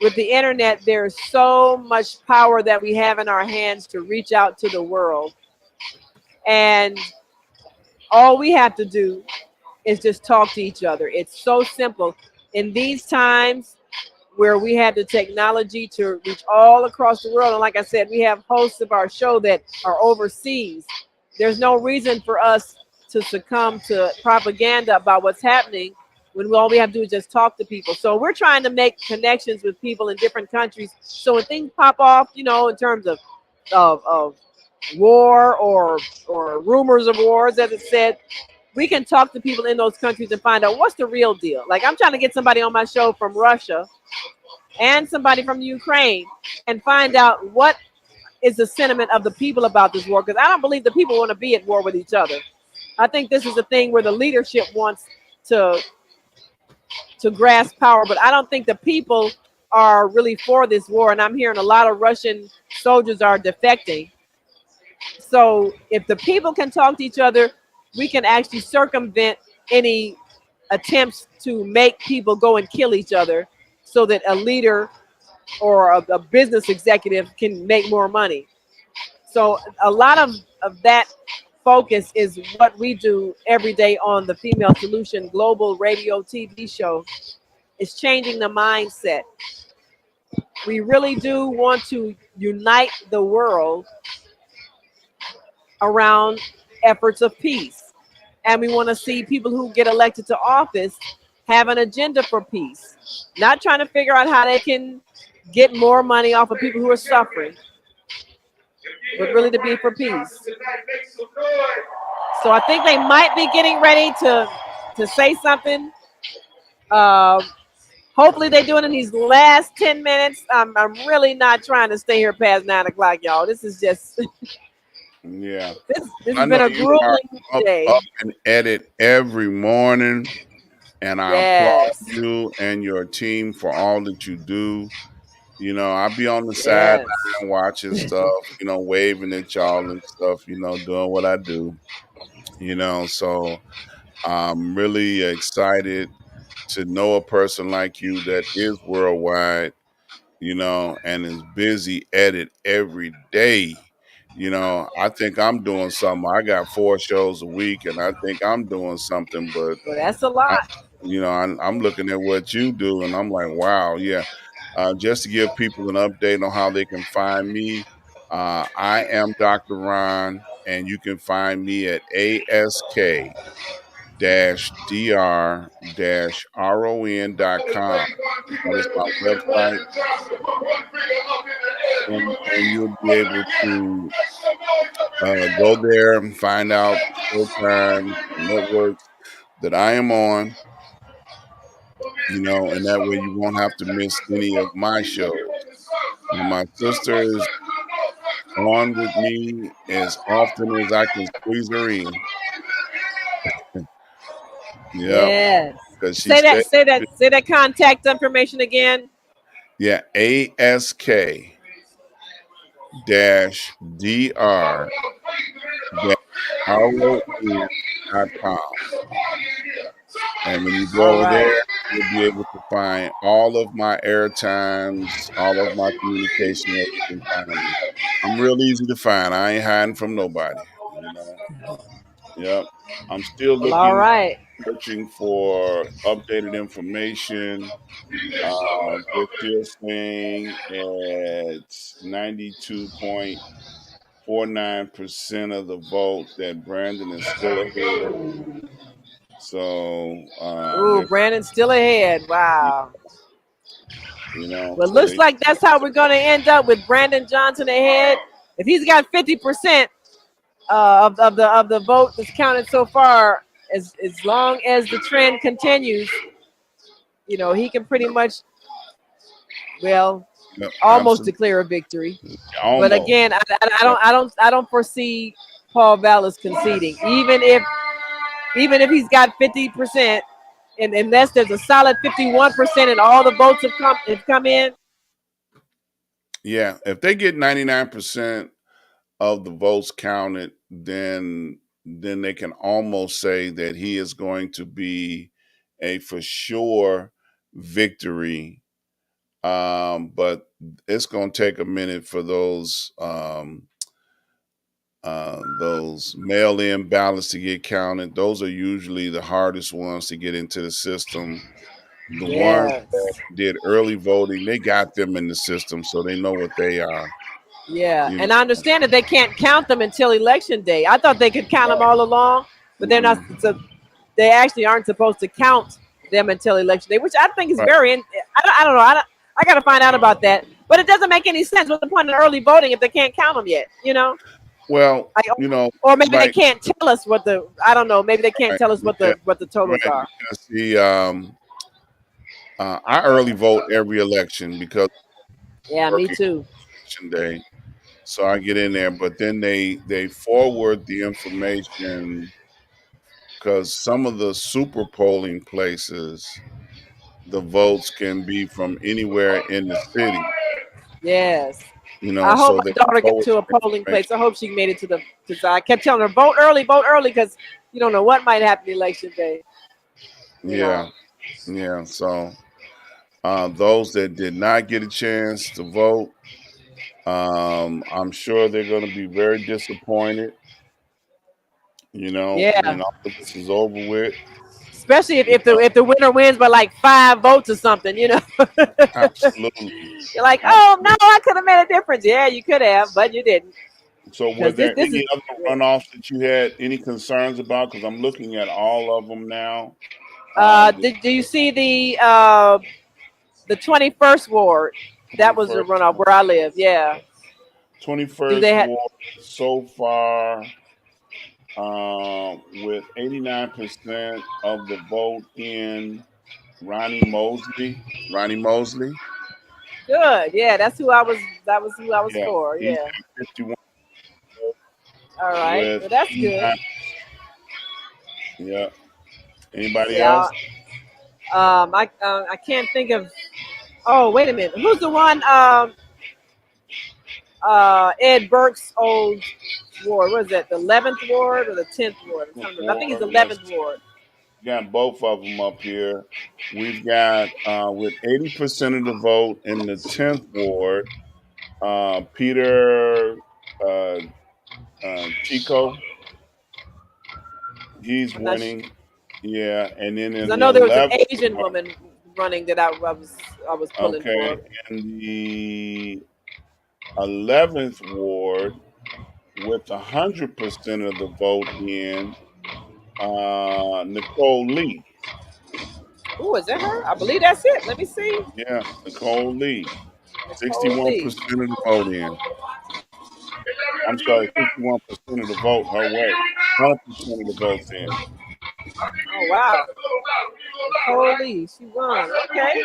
With the internet, there's so much power that we have in our hands to reach out to the world. And all we have to do is just talk to each other. It's so simple. In these times where we have the technology to reach all across the world, and like I said, we have hosts of our show that are overseas. There's no reason for us to succumb to propaganda about what's happening when all we have to do is just talk to people. So we're trying to make connections with people in different countries. So when things pop off, in terms of war or rumors of wars, as it said, we can talk to people in those countries and find out what's the real deal. Like, I'm trying to get somebody on my show from Russia and somebody from Ukraine and find out what is the sentiment of the people about this war, because I don't believe the people want to be at war with each other. I think this is a thing where the leadership wants to grasp power, but I don't think the people are really for this war. And I'm hearing a lot of Russian soldiers are defecting. So if the people can talk to each other, we can actually circumvent any attempts to make people go and kill each other, so that a leader or a business executive can make more money. So a lot of that focus is what we do every day on the Female Solution Global Radio TV show. It's changing the mindset. We really do want to unite the world around efforts of peace. And we want to see people who get elected to office have an agenda for peace, not trying to figure out how they can get more money off of people who are suffering, but really to be for peace. So I think they might be getting ready to say something. Uh, Hopefully they do it in these last 10 minutes. I'm really not trying to stay here past 9 o'clock, y'all. This is just Yeah. This I has know been a you are grueling day. up and at it every morning, and I applaud Yes. you and your team for all that you do. I be on the sideline Yes. watching stuff, waving at y'all and stuff, doing what I do, so I'm really excited to know a person like you that is worldwide, and is busy at it every day. I think I'm doing something. I got 4 shows a week, and I think I'm doing something, but Well, that's a I, lot. I'm looking at what you do, and I'm like, wow, yeah. Just to give people an update on how they can find me, I am Dr. Ron, and you can find me at ask-dr-ron.com. That is my website, and you'll be able to go there and find out showtimes, networks that I am on, and that way you won't have to miss any of my shows. My sister is on with me as often as I can squeeze her in. Yep, Yes. because she Say that. stays. Say that. Say that contact information again. Yeah, ask-dr com. And when you go All over right. there, you'll be able to find all of my air times, all of my communication where you can find me. I'm real easy to find. I ain't hiding from nobody. Yep. I'm still Well, all right. searching for updated information. They're still staying at 92.49% of the vote that Brandon is still ahead. So Ooh, they're, Brandon's still ahead. Wow. Well, so looks they, like that's how we're going to end up with Brandon Johnson ahead. If he's got 50% of the vote that's counted so far, as long as the trend continues, he can pretty much, well, yep, almost absolutely, declare a victory. But almost. again, I don't foresee Paul Vallis conceding, even if he's got 50%, and unless there's a solid 51% and all the votes have come in. Yeah, if they get 99% of the votes counted, then they can almost say that he is going to be a for sure victory. But it's going to take a minute for those mail-in ballots to get counted. Those are usually the hardest ones to get into the system. The ones Yes. that did early voting, they got them in the system, so they know what they are. Yeah, You and I know, understand that they can't count them until election day. I thought they could count them right? all along, but they're not. Mm-mm. So they actually aren't supposed to count them until election day, which I think is Right. very. I don't know. I got to find out about that. But it doesn't make any sense. What's the point of early voting if they can't count them yet? Well, Like, you know, or maybe they like can't tell us what the. I don't know. Maybe they can't right, tell us what yeah, the totals right. are. Because I early vote every election because Yeah, me working too. election day, so I get in there. But then they forward the information because some of the super polling places, the votes can be from anywhere in the city. Yes. I hope So my they daughter gets forward to a the polling place. information. I hope she made it to the. Because I kept telling her vote early, because you don't know what might happen election day. You Yeah, know. yeah. So those that did not get a chance to vote, I'm sure they're going to be very disappointed. Yeah. When all of this is over with. Especially if, You if the if the winner wins by like 5 votes or something. absolutely, You're like, oh no, absolutely. I could have made a difference. Yeah, you could have, but you didn't. So, were Because this there this any is. other runoffs that you had any concerns about? Because I'm looking at all of them now. The Do you see the 21st ward? That was the 21st, runoff where I live. Yeah. Do they 21st have? ward so far, with 89% of the vote in Ronnie Mosley. Ronnie Mosley, Good. Yeah, that's who I was. That was who I was yeah, for. he's Yeah. got 51. All right. with Well, that's good. yeah. Anybody Yeah. else? I can't think of. Oh, wait a minute. Who's the one? Ed Burke's old ward. What is that? The 11th ward or the 10th ward? I think it's Ward, the yes. 11th ward. Got both of them up here. We've got with 80% of the vote in the 10th ward, Peter uh, Tico, he's I'm not sure winning. Yeah, and then because in I the know there was an 11th Asian ward, woman running that I was pulling okay, for. in the 11th ward with 100% of the vote in Nicole Lee. Ooh, is that her? I believe that's it. Let me see. Yeah, Nicole Lee. Nicole Lee. 61% of the vote in. I'm sorry, 61% of the vote her way. 100% of the votes in. Oh wow. Nicole Lee. She won. Okay.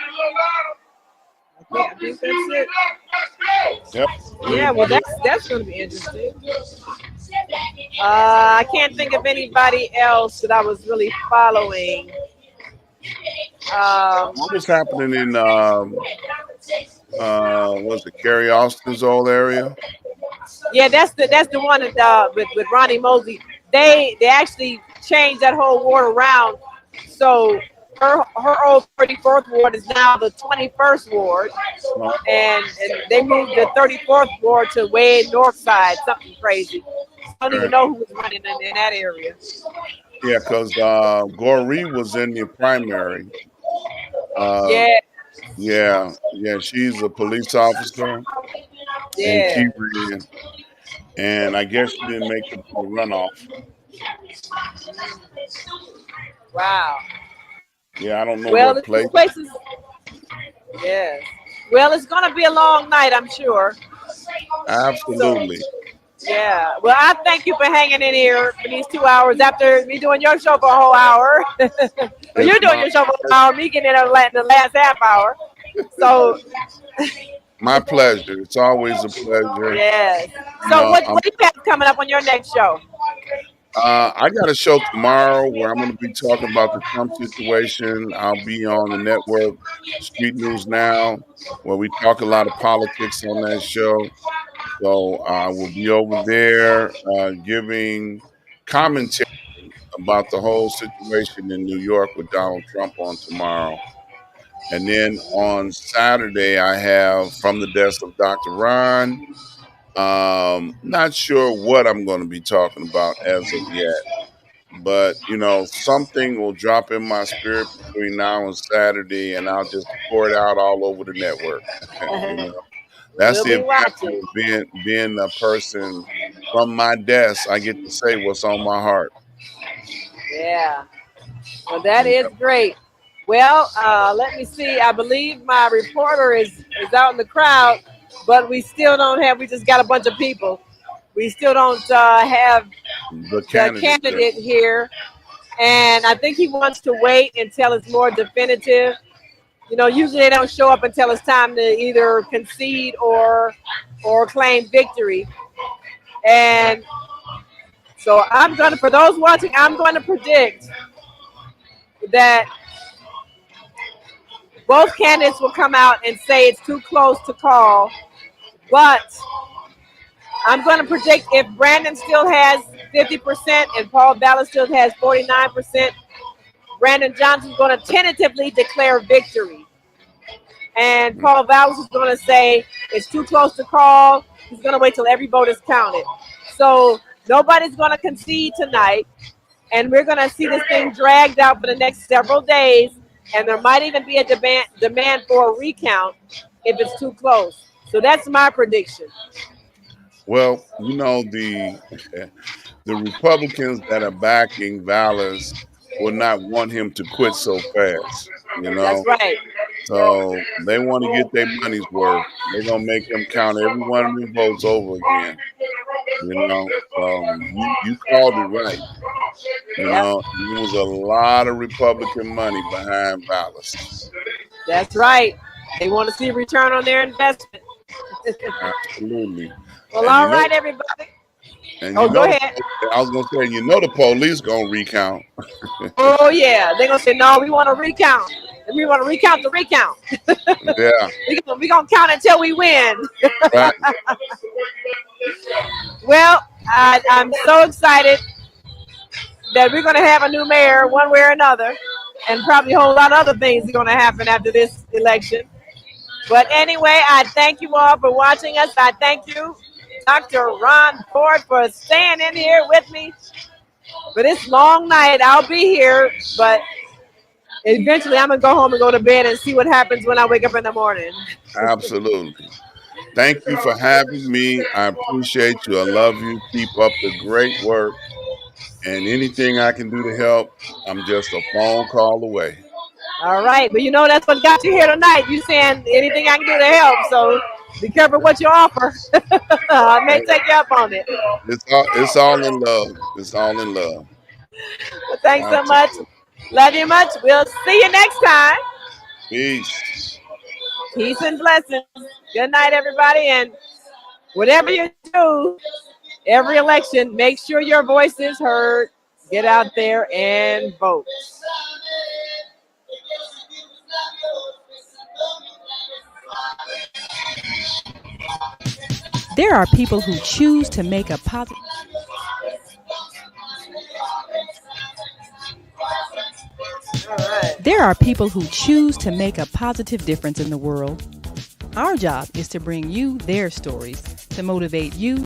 I think that's it. Yep. Yeah. Well, Anybody? that's going to be interesting. I can't think of anybody else that I was really following. Um, What was happening in was it Carrie Austin's old area? yeah, that's the one that, with Ronnie Mosey. They actually changed that whole ward around. So her old 34th ward is now the 21st ward, No. and they moved the 34th ward to way north side. Something crazy. I don't even Right. know who was running in that area. Yeah, because Goree was in the primary. Uh, Yeah, yeah, she's a police officer, and she yeah. ran, and I guess she didn't make it to the runoff. Wow. Yeah, I don't know Well, what this place. place is yes. Well, it's gonna be a long night, I'm sure. So Absolutely. yeah. Well, I thank you for hanging in here for these 2 hours after me doing your show for a whole hour. Well, It's you're doing your show for a whole hour, me getting in the last half hour. So my pleasure. It's always a pleasure. yes. You So know, what do you have coming up on your next show? I got a show tomorrow where I'm going to be talking about the Trump situation. I'll be on the network Street News Now, where we talk a lot of politics on that show. So I will be over there giving commentary about the whole situation in New York with Donald Trump on tomorrow. And then on Saturday, I have From the Desk of Dr. Ron. Not sure what I'm going to be talking about as of yet, but something will drop in my spirit between now and Saturday, and I'll just pour it out all over the network. you know, that's We'll the be advantage watching. of being a person from my desk. I get to say what's on my heart. Yeah. Well, that is Yep. great. Well, let me see. I believe my reporter is out in the crowd, but we still don't have. We just got a bunch of people. We still don't have The the candidate yet. candidate here, and I think he wants to wait until it's more definitive. Usually they don't show up until it's time to either concede or claim victory. And so for those watching, I'm going to predict that both candidates will come out and say it's too close to call. But I'm going to predict if Brandon still has 50% and Paul Ballard still has 49%, Brandon Johnson's going to tentatively declare victory. And Paul Vallis is going to say it's too close to call. He's going to wait till every vote is counted. So nobody's going to concede tonight. And we're going to see this thing dragged out for the next several days. And there might even be a demand for a recount if it's too close. So that's my prediction. Well, the Republicans that are backing Vallis will not want him to quit so fast. You That's know, right. so they want to get their money's worth. They're gonna make him count every one of them votes over again. So you called it right. Yep. There was a lot of Republican money behind Vallis. That's right. They want to see a return on their investment. Absolutely. Well, And all right, everybody. And Oh, go ahead. I was gonna say, the police gonna recount. Oh yeah, they're gonna say no. We want to recount. We want to recount the recount. Yeah, We gonna count until we win. right. Well, I'm so excited that we're gonna have a new mayor one way or another, and probably a whole lot of other things are gonna happen after this election. But anyway, I thank you all for watching us. I thank you, Dr. Ron Ford, for staying in here with me for this long night. I'll be here, but eventually I'm gonna go home and go to bed and see what happens when I wake up in the morning. Absolutely. Thank you for having me. I appreciate you. I love you. Keep up the great work. And anything I can do to help, I'm just a phone call away. All right, but that's what got you here tonight. You saying anything I can do to help, so be careful what you offer. I may Hey, take you up on it. it's all in love. It's all in love. But thanks so much. Absolutely. Love you much. We'll see you next time. Peace. Peace and blessings. Good night, everybody. And whatever you do, every election, make sure your voice is heard. Get out there and vote. There are people who choose to make a positive. All right. There are people who choose to make a positive difference in the world. Our job is to bring you their stories to motivate you